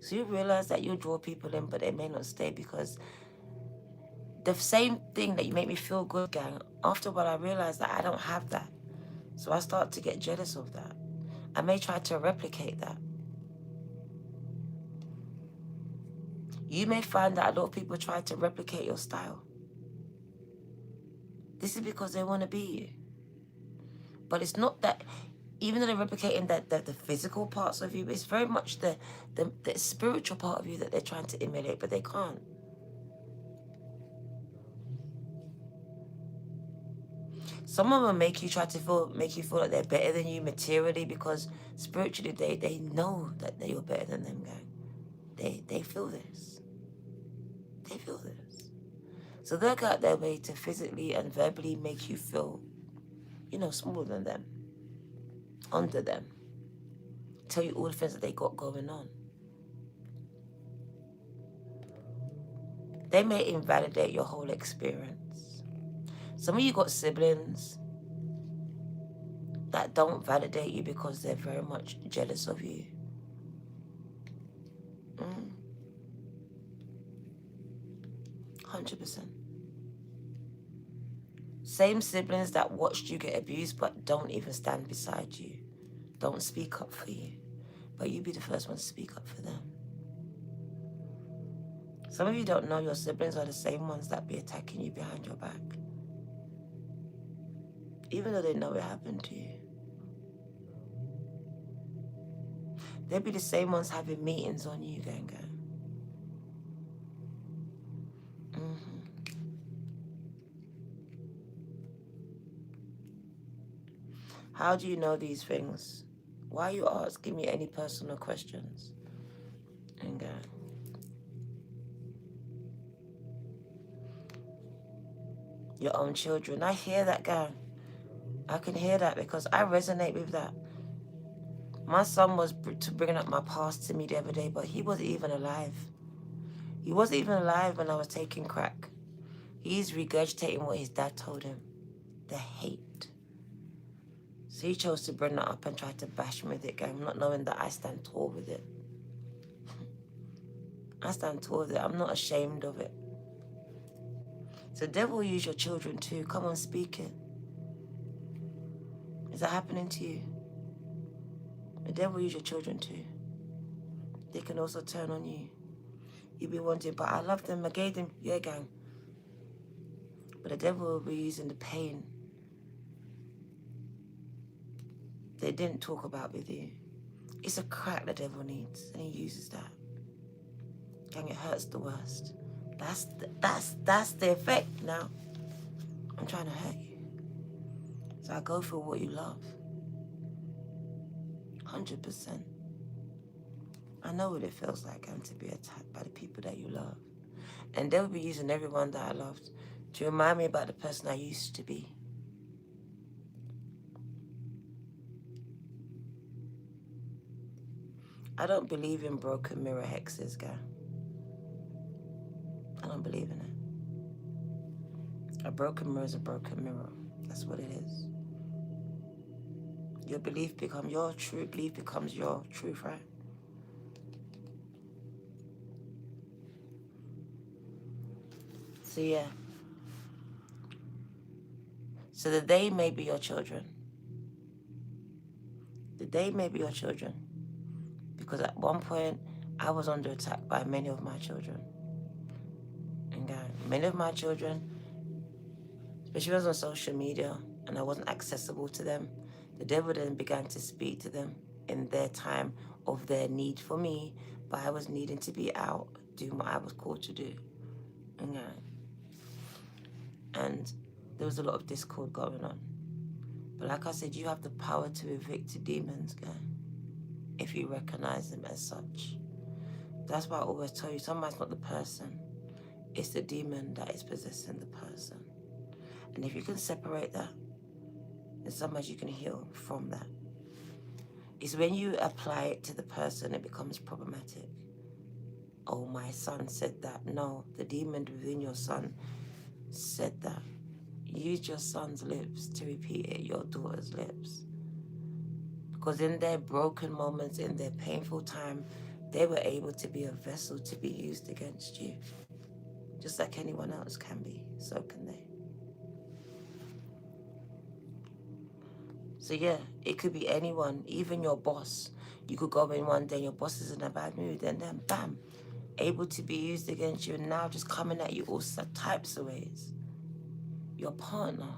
So you realize that you'll draw people in, but they may not stay, because the same thing that you make me feel good, gang, after a while I realize that I don't have that. So I start to get jealous of that. I may try to replicate that. You may find that a lot of people try to replicate your style. This is because they want to be you. But it's not that, even though they're replicating the physical parts of you, it's very much the spiritual part of you that they're trying to emulate, but they can't. Some of them make you feel like they're better than you materially, because spiritually they know that you're better than them, gang. They feel this. They feel this. So they'll go out their way to physically and verbally make you feel, smaller than them, under them. Tell you all the things that they got going on. They may invalidate your whole experience. Some of you got siblings that don't validate you because they're very much jealous of you. 100%. Same siblings that watched you get abused but don't even stand beside you. Don't speak up for you. But you be the first one to speak up for them. Some of you don't know your siblings are the same ones that be attacking you behind your back. Even though they know it happened to you. They'll be the same ones having meetings on you, gang. How do you know these things? Why are you asking me any personal questions? And your own children. I hear that, gang. I can hear that because I resonate with that. My son was bringing up my past to me the other day, but he wasn't even alive. He wasn't even alive when I was taking crack. He's regurgitating what his dad told him. The hate. So he chose to bring that up and try to bash me with it, gang, not knowing that I stand tall with it. I stand tall with it. I'm not ashamed of it. So the devil will use your children too. Come on, speak it. Is that happening to you? The devil will use your children too. They can also turn on you. You'll be wondering, but I love them, I gave them, yeah, gang. But the devil will be using the pain they didn't talk about with you. It's a crack the devil needs, and he uses that. And it hurts the worst. That's the effect now. I'm trying to hurt you. So I go for what you love. 100%. I know what it feels like to be attacked by the people that you love. And they'll be using everyone that I loved to remind me about the person I used to be. I don't believe in broken mirror hexes, guy. I don't believe in it. A broken mirror is a broken mirror. That's what it is. Your belief becomes your truth. Belief becomes your truth, right? So yeah. So the they may be your children. The they may be your children. Because at one point, I was under attack by many of my children. And many of my children, especially when I was on social media and I wasn't accessible to them, the devil then began to speak to them in their time of their need for me, but I was needing to be out doing what I was called to do. And there was a lot of discord going on. But like I said, you have the power to evict the demons, if you recognize them as such. That's why I always tell you, sometimes not the person, it's the demon that is possessing the person. And if you can separate that, then sometimes you can heal from that. It's when you apply it to the person, it becomes problematic. Oh, my son said that. No, the demon within your son said that. Use your son's lips to repeat it, your daughter's lips. Because in their broken moments, in their painful time, they were able to be a vessel to be used against you. Just like anyone else can be, so can they. So yeah, it could be anyone, even your boss. You could go in one day and your boss is in a bad mood, and then bam, able to be used against you, and now just coming at you all types of ways. Your partner,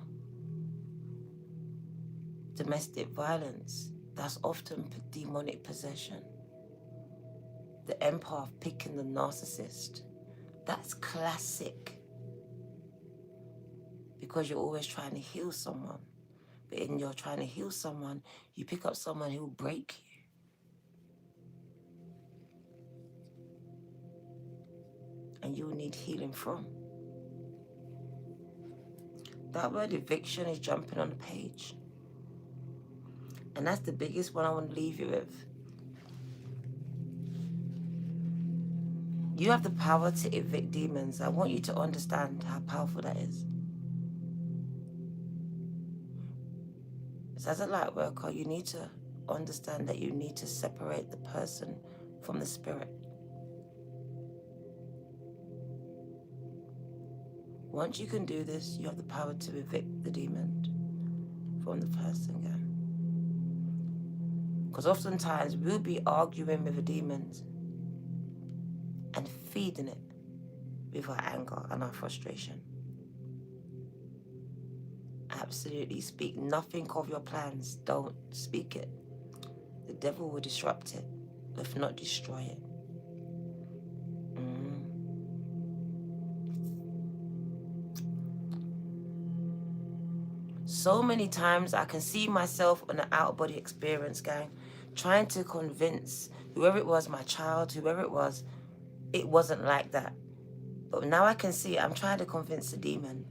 domestic violence, that's often demonic possession. The empath picking the narcissist, that's classic. Because you're always trying to heal someone. But in your trying to heal someone, you pick up someone who will break you. And you will need healing from. That word eviction is jumping on the page. And that's the biggest one I want to leave you with. You have the power to evict demons. I want you to understand how powerful that is. So as a light worker, you need to understand that you need to separate the person from the spirit. Once you can do this, you have the power to evict the demon from the person again. Because oftentimes we'll be arguing with the demons and feeding it with our anger and our frustration. Absolutely speak nothing of your plans. Don't speak it. The devil will disrupt it, if not destroy it. So many times I can see myself on an out-of-body experience, gang, trying to convince whoever it was, my child, whoever it wasn't like that. But now I can see I'm trying to convince a demon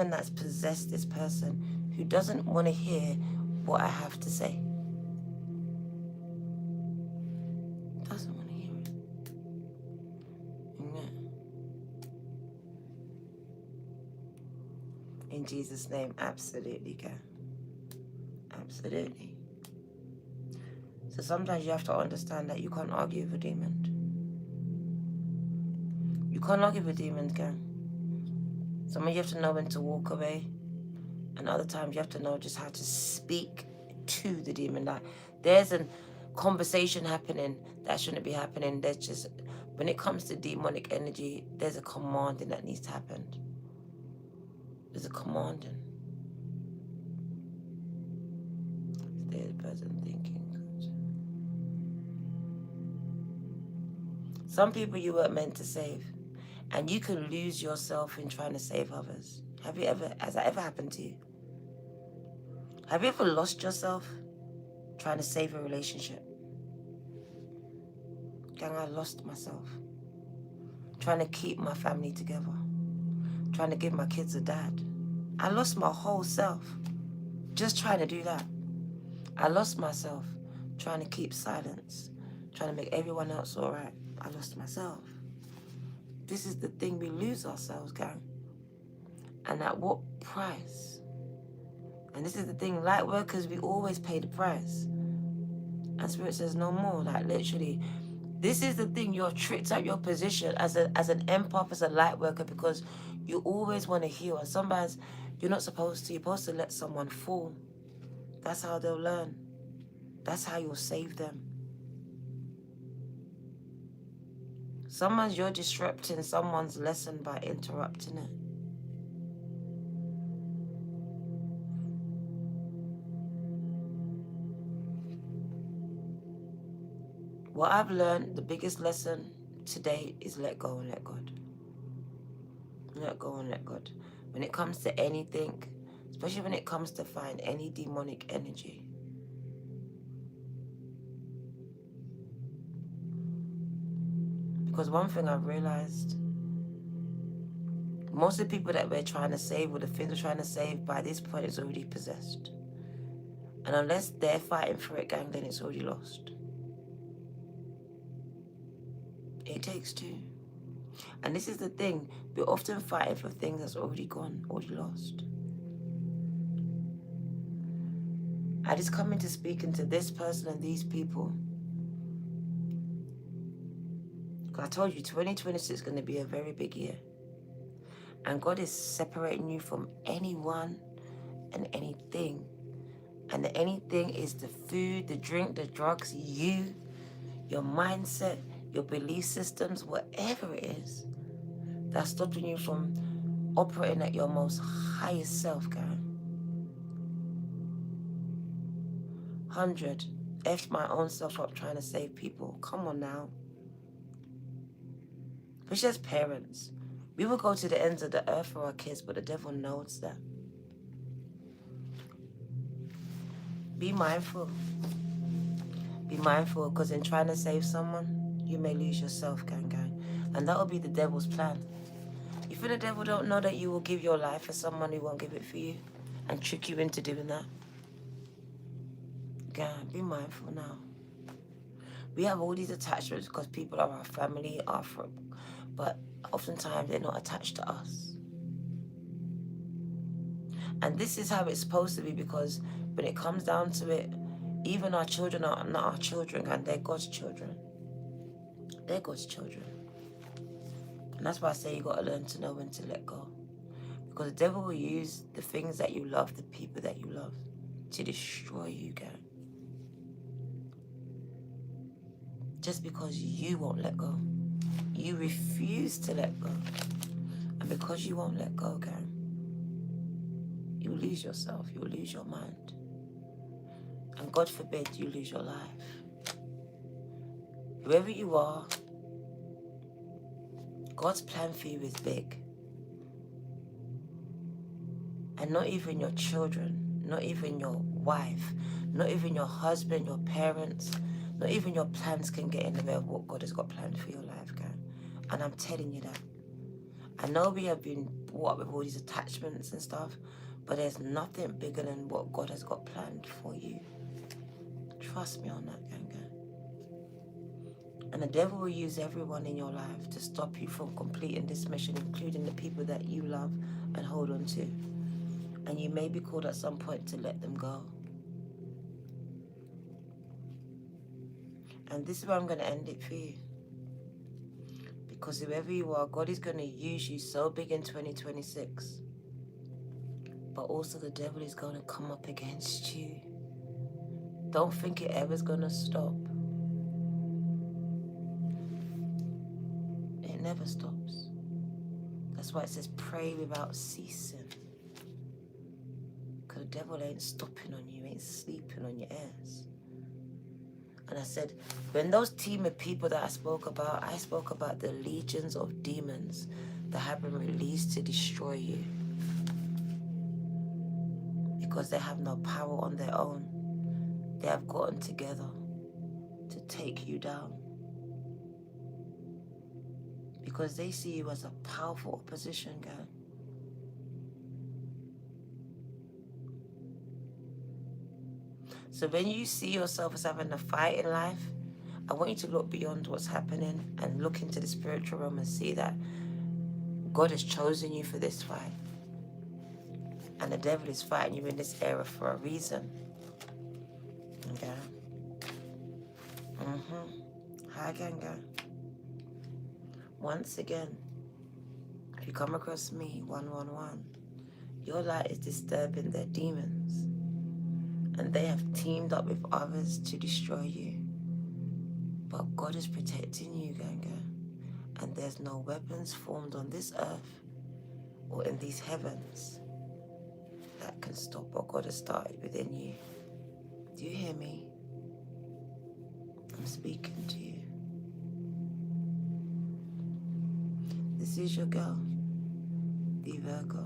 that's possessed this person who doesn't want to hear what I have to say. Doesn't want to hear it. In Jesus' name, absolutely, gang. Absolutely. So sometimes you have to understand that you can't argue with a demon. You can't argue with demons, gang. Sometimes you have to know when to walk away, and other times you have to know just how to speak to the demon. Like, there's a conversation happening that shouldn't be happening. There's just, when it comes to demonic energy, there's a commanding that needs to happen. There's a commanding. Stay the present thinking. Some people you weren't meant to save. And you can lose yourself in trying to save others. Has that ever happened to you? Have you ever lost yourself trying to save a relationship? Gang, I lost myself. Trying to keep my family together. Trying to give my kids a dad. I lost my whole self just trying to do that. I lost myself trying to keep silence. Trying to make everyone else all right. I lost myself. This is the thing, we lose ourselves, gang. And at what price? And this is the thing, light workers, we always pay the price. And Spirit says no more, like literally. This is the thing, you're tricked at your position as an empath, as a light worker, because you always want to heal. And sometimes you're not supposed to. You're supposed to let someone fall. That's how they'll learn. That's how you'll save them. Sometimes you're disrupting someone's lesson by interrupting it. What I've learned, the biggest lesson today is let go and let God. Let go and let God. When it comes to anything, especially when it comes to find any demonic energy. Because one thing I've realized, most of the people that we're trying to save, or the things we're trying to save, by this point is already possessed. And unless they're fighting for it, gang, then it's already lost. It takes two. And this is the thing, we're often fighting for things that's already gone, already lost. I just come into speaking to this person and these people. Because I told you, 2026 is going to be a very big year. And God is separating you from anyone and anything. And the anything is the food, the drink, the drugs, you, your mindset, your belief systems, whatever it is that's stopping you from operating at your most highest self, guy. 100, F my own self up trying to save people. Come on now. It's just parents. We will go to the ends of the earth for our kids, but the devil knows that. Be mindful. Be mindful, because in trying to save someone, you may lose yourself, gang. And that will be the devil's plan. You feel the devil don't know that you will give your life for someone who won't give it for you and trick you into doing that? Gang, be mindful now. We have all these attachments because people are our family, but oftentimes they're not attached to us. And this is how it's supposed to be, because when it comes down to it, even our children are not our children, and they're God's children. They're God's children. And that's why I say you got to learn to know when to let go. Because the devil will use the things that you love, the people that you love, to destroy you, gang. Just because you won't let go. You refuse to let go. And because you won't let go, gang, you lose yourself, you lose your mind. And God forbid you lose your life. Whoever you are, God's plan for you is big. And not even your children, not even your wife, not even your husband, your parents, not even your plans can get in the way of what God has got planned for your life, gang. And I'm telling you that. I know we have been brought up with all these attachments and stuff, but there's nothing bigger than what God has got planned for you. Trust me on that, gang. And the devil will use everyone in your life to stop you from completing this mission, including the people that you love and hold on to. And you may be called at some point to let them go. And this is where I'm going to end it for you. Because whoever you are, God is going to use you so big in 2026. But also the devil is going to come up against you. Don't think it ever's going to stop. It never stops. That's why it says pray without ceasing. Because the devil ain't stopping on you, ain't sleeping on your ass. And I said, when those team of people that I spoke about the legions of demons that have been released to destroy you. Because they have no power on their own. They have gotten together to take you down. Because they see you as a powerful opposition, girl. So when you see yourself as having a fight in life, I want you to look beyond what's happening and look into the spiritual realm and see that God has chosen you for this fight. And the devil is fighting you in this era for a reason. Okay? Hi again, girl. Once again, if you come across me, 111, your light is disturbing their demons. And they have teamed up with others to destroy you. But God is protecting you, Ganga. And there's no weapons formed on this earth or in these heavens that can stop what God has started within you. Do you hear me? I'm speaking to you. This is your girl, the Virgo,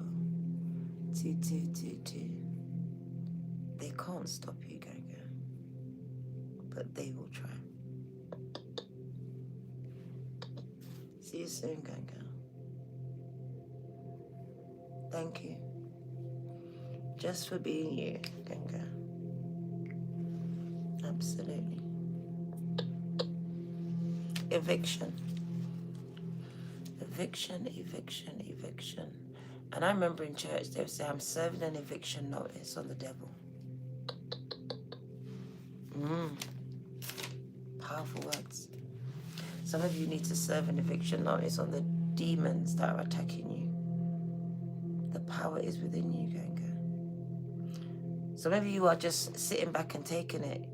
2222. They can't stop you, Ganga, but they will try. See you soon, Ganga. Thank you. Just for being you, Ganga. Absolutely. Eviction. Eviction, eviction, eviction. And I remember in church, they would say, I'm serving an eviction notice on the devil. Powerful words. Some of you need to serve an eviction notice on the demons that are attacking you. The power is within you, Ganga. Some of you are just sitting back and taking it.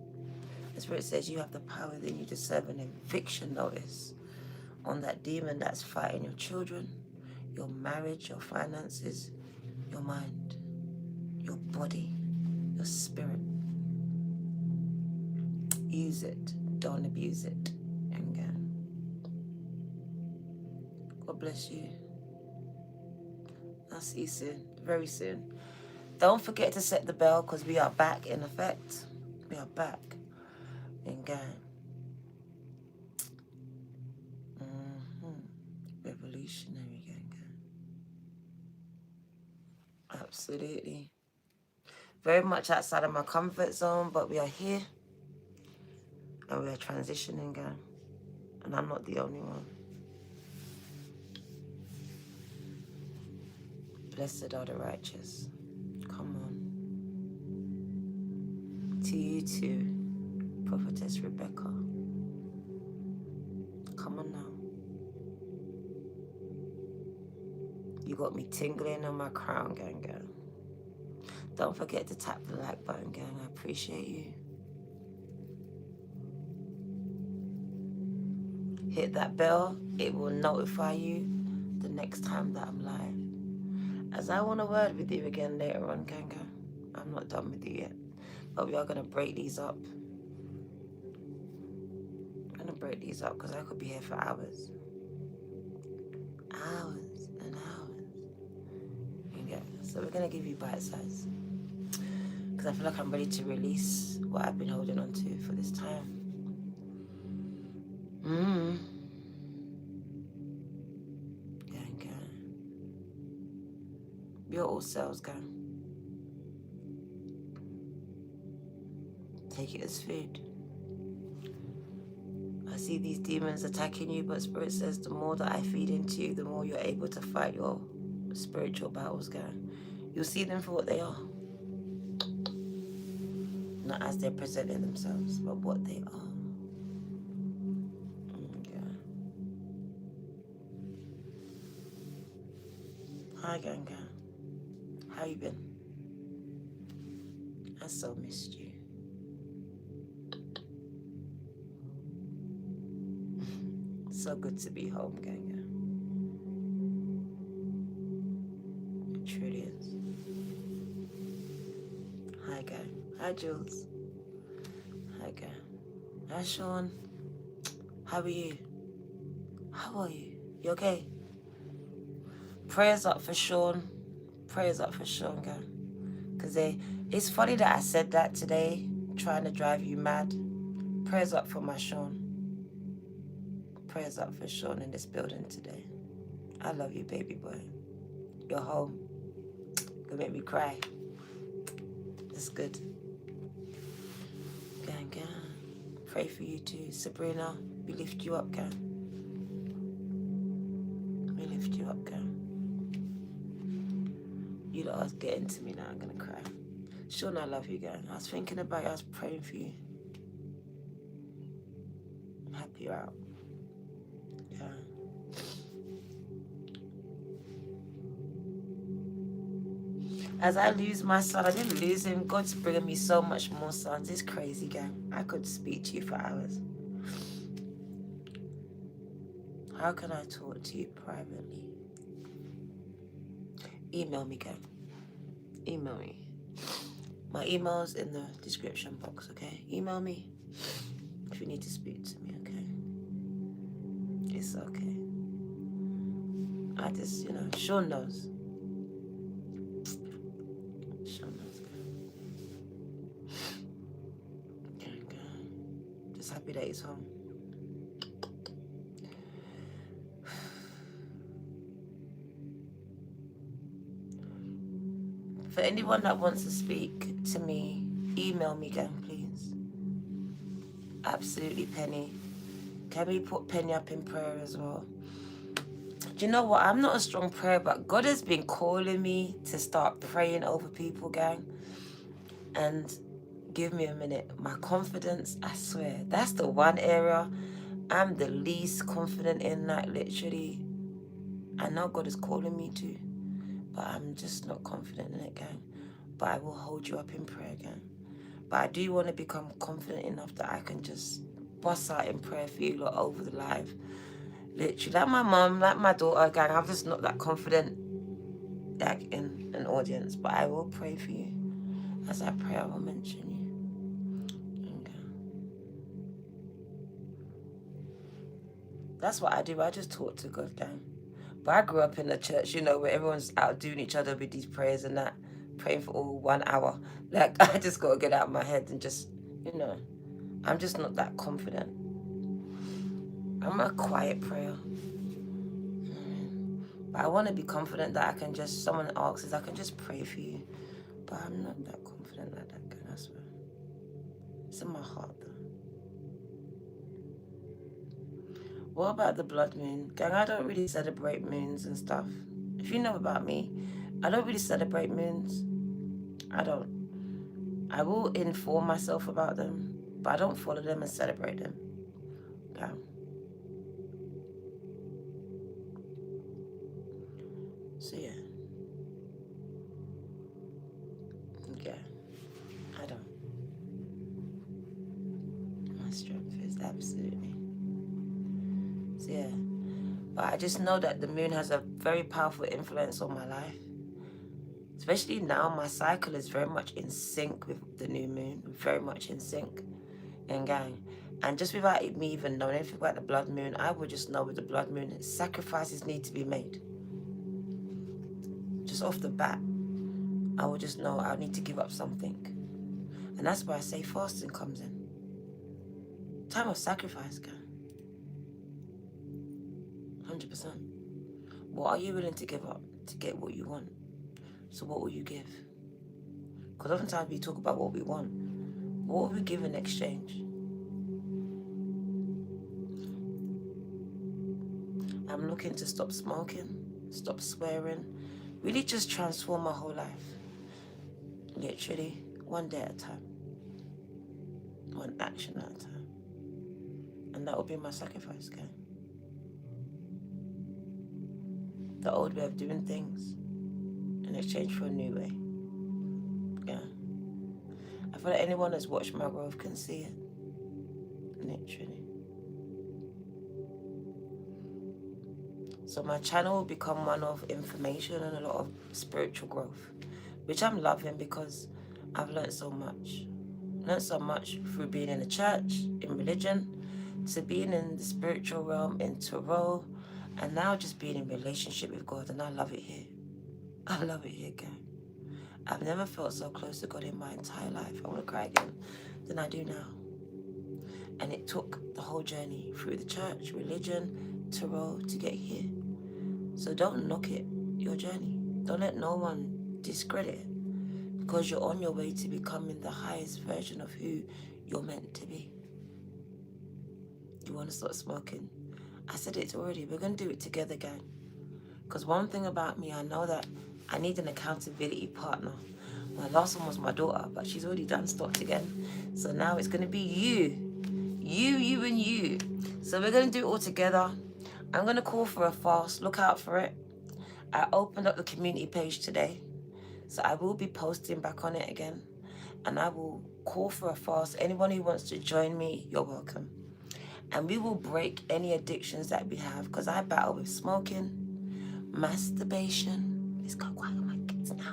The Spirit says you have the power within you to serve an eviction notice on that demon that's fighting your children, your marriage, your finances, your mind, your body, your spirit. Use it. Don't abuse it. Ganga. God bless you. I'll see you soon. Very soon. Don't forget to set the bell because we are back in effect. We are back in gang. Revolutionary gang. Absolutely. Very much outside of my comfort zone, but we are here and we are transitioning, gang. And I'm not the only one. Blessed are the righteous. Come on. To you too, Prophetess Rebecca. Come on now. You got me tingling on my crown, gang. Don't forget to tap the like button, gang. I appreciate you. Hit that bell. It will notify you the next time that I'm live. As I want a word with you again later on, gang. I'm not done with you yet. But we are going to break these up. I'm going to break these up because I could be here for hours. Hours and hours. Yeah. So we're going to give you bite size. Because I feel like I'm ready to release what I've been holding on to for this time. Gang. You're all cells, gang. Take it as food. I see these demons attacking you, but Spirit says the more that I feed into you, the more you're able to fight your spiritual battles, gang. You'll see them for what they are. Not as they're presenting themselves, but what they are. Hi, gang. How you been? I so missed you. So good to be home, gang. It truly is. Hi, gang. Hi, Jules. Hi, gang. Hi, Hi, Sean. How are you? How are you? You okay? Prayers up for Sean. Prayers up for Sean, girl. Because it's funny that I said that today, trying to drive you mad. Prayers up for my Sean. Prayers up for Sean in this building today. I love you, baby boy. You're home. Gonna make me cry. It's good. Gang. Pray for you too. Sabrina, we lift you up, gang. We lift you up, gang. You lot are getting to me now. I'm gonna cry. Sean, I love you, gang. I was thinking about you. I was praying for you. I'm happy you're out. Yeah. As I lose my son, I didn't lose him. God's bringing me so much more sons. It's crazy, gang. I could speak to you for hours. How can I talk to you privately? Email me, gang. Email me. My email's in the description box, okay? Email me if you need to speak to me, okay? It's okay. I just, Sean knows. Sean knows, gang. Just happy that he's home. For anyone that wants to speak to me, email me, gang, please. Absolutely, Penny. Can we put Penny up in prayer as well? Do you know what? I'm not a strong prayer, but God has been calling me to start praying over people, gang. And give me a minute. My confidence, I swear, that's the one area I'm the least confident in, like literally. I know God is calling me to, but I'm just not confident in it, gang. But I will hold you up in prayer, gang. But I do want to become confident enough that I can just bust out in prayer for you lot over the live. Literally, like my mum, like my daughter, gang, I'm just not that confident like in an audience. But I will pray for you. As I pray, I will mention you. Okay. That's what I do. I just talk to God, gang. But I grew up in a church, where everyone's out doing each other with these prayers and that, praying for all 1 hour. Like, I just got to get out of my head and just, I'm just not that confident. I'm a quiet prayer. But I want to be confident that I can just, someone asks, I can just pray for you. But I'm not that confident like that, gang, I swear. It's in my heart, though. What about the blood moon? Gang, I don't really celebrate moons and stuff. If you know about me, I don't really celebrate moons. I don't. I will inform myself about them, but I don't follow them and celebrate them. Yeah. So yeah. Yeah. I don't. My strength is absolutely. So yeah. But I just know that the moon has a very powerful influence on my life. Especially now, my cycle is very much in sync with the new moon. Very much in sync. And gang. And just without me even knowing anything about the blood moon, I would just know with the blood moon, sacrifices need to be made. Just off the bat, I would just know I need to give up something. And that's why I say fasting comes in. Time of sacrifice, gang. 100%. What are you willing to give up to get what you want? So what will you give? Because oftentimes we talk about what we want. What will we give in exchange? I'm looking to stop smoking, stop swearing, really just transform my whole life. Literally, one day at a time. One action at a time. And that will be my sacrifice, gang. The old way of doing things in exchange for a new way. Yeah. I feel like anyone that's watched my growth can see it. Literally. So my channel will become one of information and a lot of spiritual growth, which I'm loving because I've learned so much. learned so much through being in the church, in religion, to being in the spiritual realm, in tarot, and now just being in relationship with God, and I love it here. I love it here, gang. I've never felt so close to God in my entire life. I want to cry again than I do now. And it took the whole journey through the church, religion, tarot to get here. So don't knock it, your journey. Don't let no one discredit it, because you're on your way to becoming the highest version of who you're meant to be. You want to start smoking? I said it already. We're going to do it together, gang. Because one thing about me, I know that I need an accountability partner. My last one was my daughter, but she's already done stopped again. So now it's going to be you. You, and you. So we're going to do it all together. I'm going to call for a fast. Look out for it. I opened up the community page today. So I will be posting back on it again. And I will call for a fast. Anyone who wants to join me, you're welcome. And we will break any addictions that we have. Because I battle with smoking, masturbation. Let's go quiet on my kids now.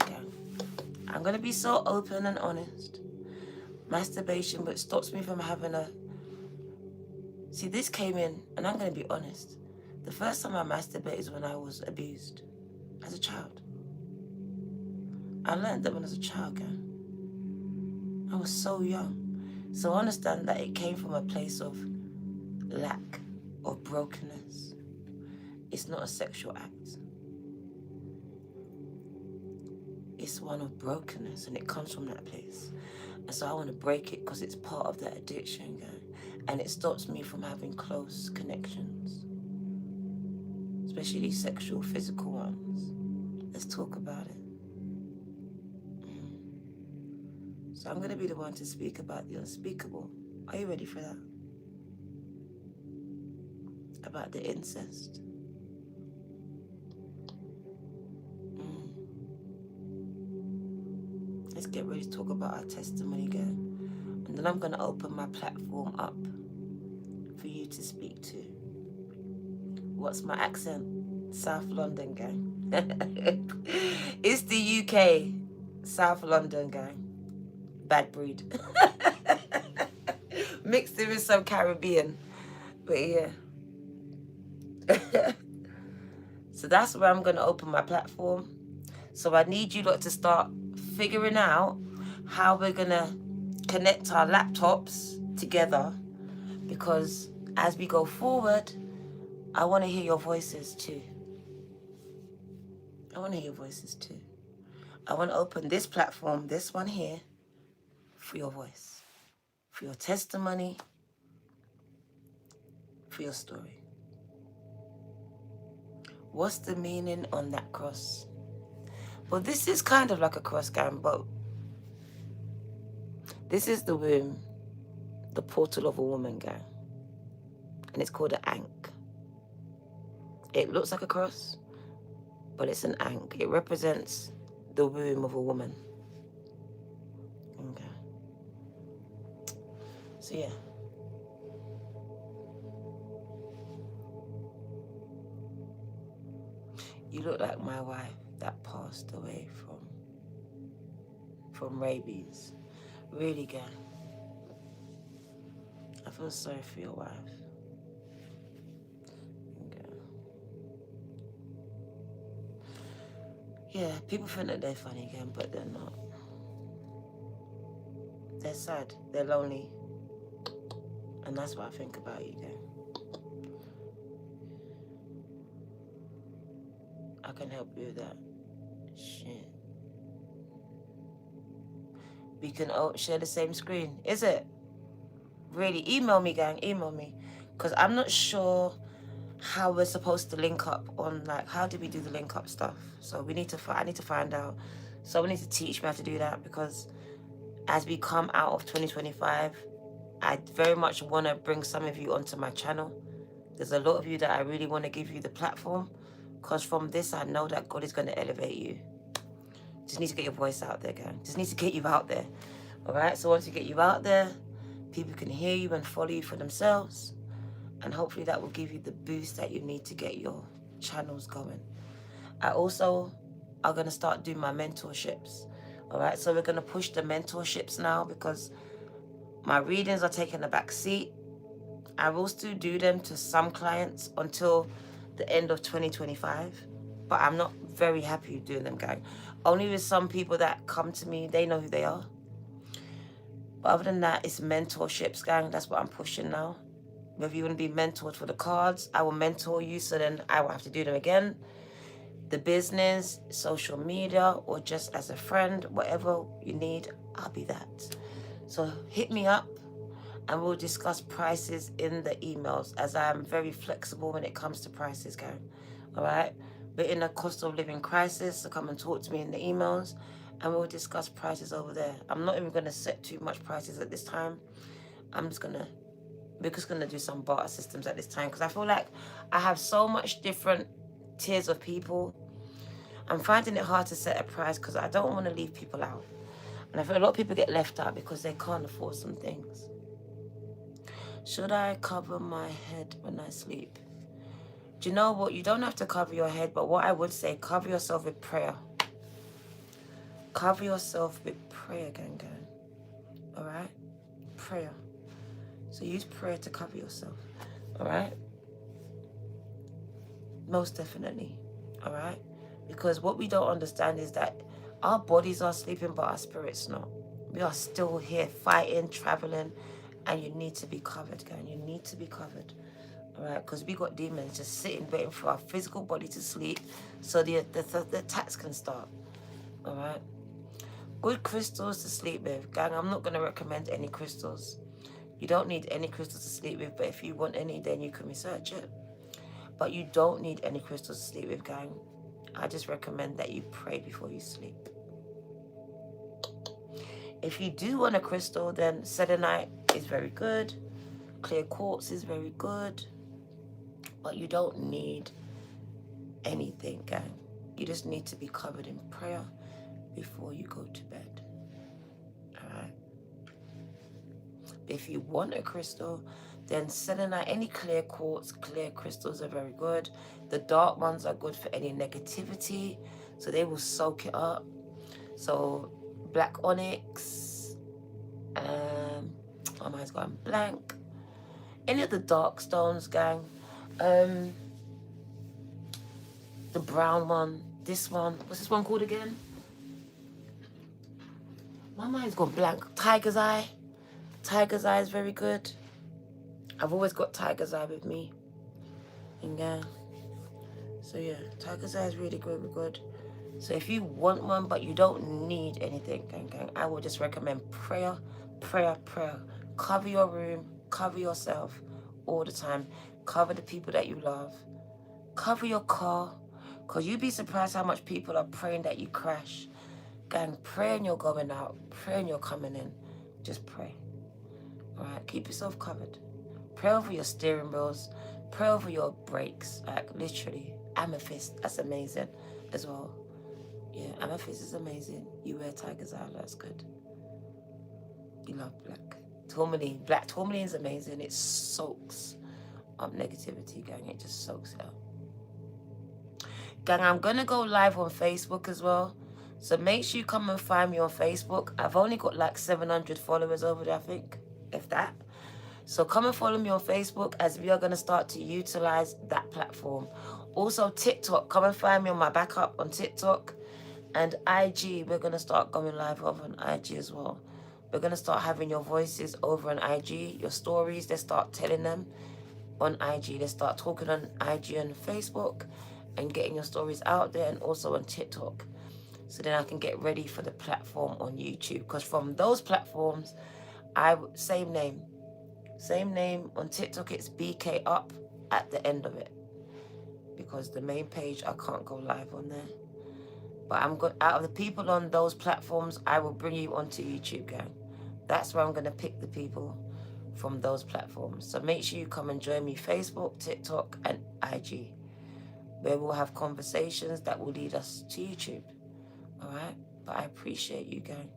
Okay. I'm going to be so open and honest. Masturbation, but it stops me from having a... See, this came in, and I'm going to be honest. The first time I masturbated is when I was abused as a child. I learned that when I was a child, girl. I was so young. So I understand that it came from a place of lack, of brokenness. It's not a sexual act. It's one of brokenness, and it comes from that place. And so I want to break it because it's part of that addiction, girl. And it stops me from having close connections, especially sexual, physical ones. Let's talk about it. So I'm going to be the one to speak about the unspeakable. Are you ready for that? About the incest. Let's get ready to talk about our testimony again. And then I'm going to open my platform up for you to speak to. What's my accent? South London, gang. It's the UK. South London, gang. Bad breed. Mixed in with some Caribbean. But yeah. So that's where I'm going to open my platform. So I need you lot to start figuring out how we're going to connect our laptops together, because as we go forward, I want to hear your voices too. I want to hear your voices too. I want to open this platform, this one here, for your voice, for your testimony, for your story. What's the meaning on that cross? Well, this is kind of like a cross, gang, but this is the womb, the portal of a woman, gang. And it's called an ankh. It looks like a cross, but it's an ankh. It represents the womb of a woman. Okay. So yeah. You look like my wife that passed away from rabies. Really, gang. I feel sorry for your wife. Okay. Yeah, people think that they're funny again, but they're not. They're sad. They're lonely. And that's what I think about you, gang. I can help you with that. Shit. We can share the same screen. Is it? Really? Email me, gang. Email me. Because I'm not sure how we're supposed to link up on, like, how do we do the link up stuff? So I need to find out. Someone needs to teach me how to do that, because as we come out of 2025, I very much want to bring some of you onto my channel. There's a lot of you that I really want to give you the platform, because from this, I know that God is going to elevate you. Just need to get your voice out there, gang. Just need to get you out there. All right? So once you get you out there, people can hear you and follow you for themselves. And hopefully that will give you the boost that you need to get your channels going. I also are going to start doing my mentorships All right, so we're going to push the mentorships now because my readings are taking a back seat. I will still do them to some clients until the end of 2025, but I'm not very happy doing them, gang. Only with some people that come to me, they know who they are. But other than that, it's mentorships, gang. That's what I'm pushing now. Whether you want to be mentored for the cards, I will mentor you, so then I will have to do them again. The business, social media, or just as a friend, whatever you need, I'll be that. So hit me up and we'll discuss prices in the emails, as I am very flexible when it comes to prices, gang. All right? We're in a cost of living crisis, so come and talk to me in the emails and we'll discuss prices over there. I'm not even going to set too much prices at this time. We're just going to do some barter systems at this time because I feel like I have so much different tiers of people. I'm finding it hard to set a price because I don't want to leave people out. And I feel a lot of people get left out because they can't afford some things. Should I cover my head when I sleep? Do you know what? You don't have to cover your head, but what I would say, cover yourself with prayer. Cover yourself with prayer, gang. All right? Prayer. So use prayer to cover yourself. All right? Most definitely. All right? Because what we don't understand is that our bodies are sleeping, but our spirits not. We are still here fighting, traveling, and you need to be covered, gang. You need to be covered. All right? Because we got demons just sitting, waiting for our physical body to sleep so the attacks can start. All right? Good crystals to sleep with. Gang, I'm not going to recommend any crystals. You don't need any crystals to sleep with, but if you want any, then you can research it. But you don't need any crystals to sleep with, gang. I just recommend that you pray before you sleep. If you do want a crystal, then selenite is very good. Clear quartz is very good. But you don't need anything, gang. You just need to be covered in prayer before you go to bed. All right? If you want a crystal, then selenite, any clear quartz, clear crystals are very good. The dark ones are good for any negativity, so they will soak it up. So black onyx, my mind's going blank. Any of the dark stones, gang. The brown one, this one, what's this one called again? My mind's gone blank. Tiger's eye. Tiger's eye is very good. I've always got tiger's eye with me. And yeah. So yeah, tiger's eye is really good. So if you want one, but you don't need anything, gang, I will just recommend prayer, prayer, prayer. Cover your room, cover yourself all the time. Cover the people that you love. Cover your car, because you'd be surprised how much people are praying that you crash. Gang, pray and you're going out. Pray and you're coming in. Just pray. All right, keep yourself covered. Pray over your steering wheels. Pray over your brakes. Like, literally. Amethyst, that's amazing as well. Yeah, amethyst is amazing. You wear tiger's eye, that's good. You love black. Tourmaline, black tourmaline is amazing. It soaks up negativity, gang. It just soaks it up. Gang, I'm going to go live on Facebook as well. So make sure you come and find me on Facebook. I've only got like 700 followers over there, I think, if that. So come and follow me on Facebook, as we are going to start to utilize that platform. Also, TikTok. Come and find me on my backup on TikTok. And IG, we're going to start going live over on IG as well. We're going to start having your voices over on IG, your stories. Let's start telling them on IG. Let's start talking on IG and Facebook and getting your stories out there, and also on TikTok. So then I can get ready for the platform on YouTube. Because from those platforms, same name on TikTok, it's BK up at the end of it, because the main page I can't go live on there. But I'm good. Out of the people on those platforms, I will bring you onto YouTube, gang. That's where I'm going to pick the people from those platforms. So make sure you come and join me, Facebook, TikTok, and IG, where we'll have conversations that will lead us to YouTube. All right? But I appreciate you, gang.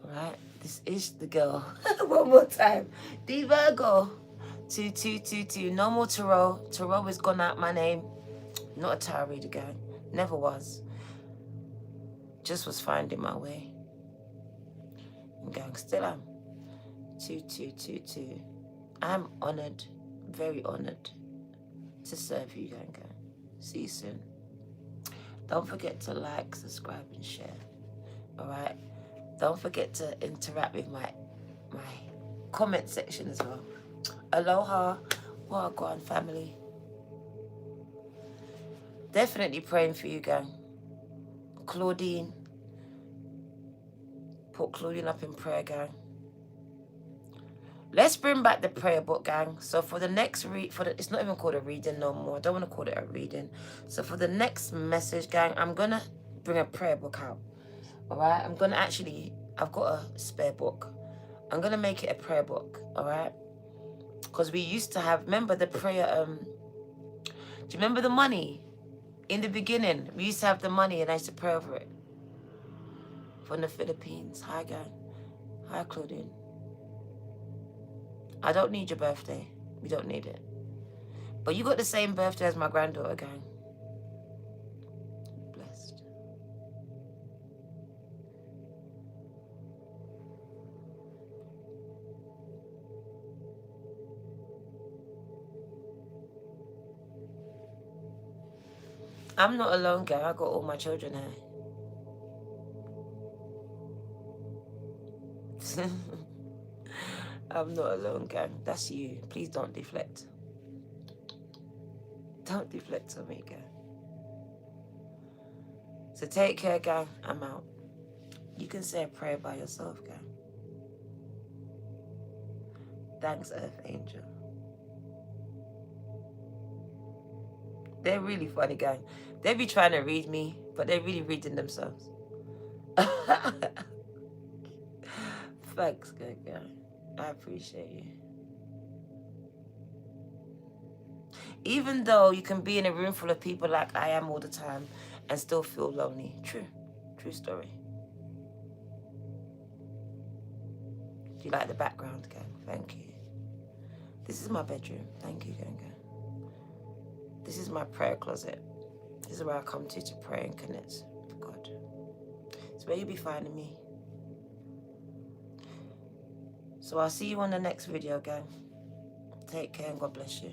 All right? This is the girl. One more time. The Virgo. 2222. No more tarot. Tarot has gone out my name. Not a tarot reader, gang. Never was. Just was finding my way. And gang, still am. 2222. I'm honoured, very honoured to serve you, gang. See you soon. Don't forget to like, subscribe, and share. Alright? Don't forget to interact with my comment section as well. Aloha, Wagwan family. Definitely praying for you, gang. Claudine. Put Claudine up in prayer, gang. Let's bring back the prayer book, gang. So for the next it's not even called a reading no more. I don't want to call it a reading. So for the next message, gang, I'm gonna bring a prayer book out. Alright? I'm gonna I've got a spare book. I'm gonna make it a prayer book, alright? Because we used to have, remember the prayer, do you remember the money? In the beginning, we used to have the money and I used to pray over it. From the Philippines. Hi, gang. Hi, Claudine. I don't need your birthday. We don't need it. But you got the same birthday as my granddaughter, gang. Blessed. I'm not alone, gang. I got all my children here. I'm not alone, gang. That's you. Please don't deflect. Don't deflect on me, gang. So take care, gang. I'm out. You can say a prayer by yourself, gang. Thanks, Earth Angel. They're really funny, gang. They be trying to read me, but they're really reading themselves. Thanks, good guy. I appreciate you. Even though you can be in a room full of people like I am all the time and still feel lonely. True. True story. Do you like the background, gang? Thank you. This is my bedroom. Thank you, gang. This is my prayer closet. This is where I come to pray and connect with God. It's where you'll be finding me. So I'll see you on the next video, gang. Take care and God bless you.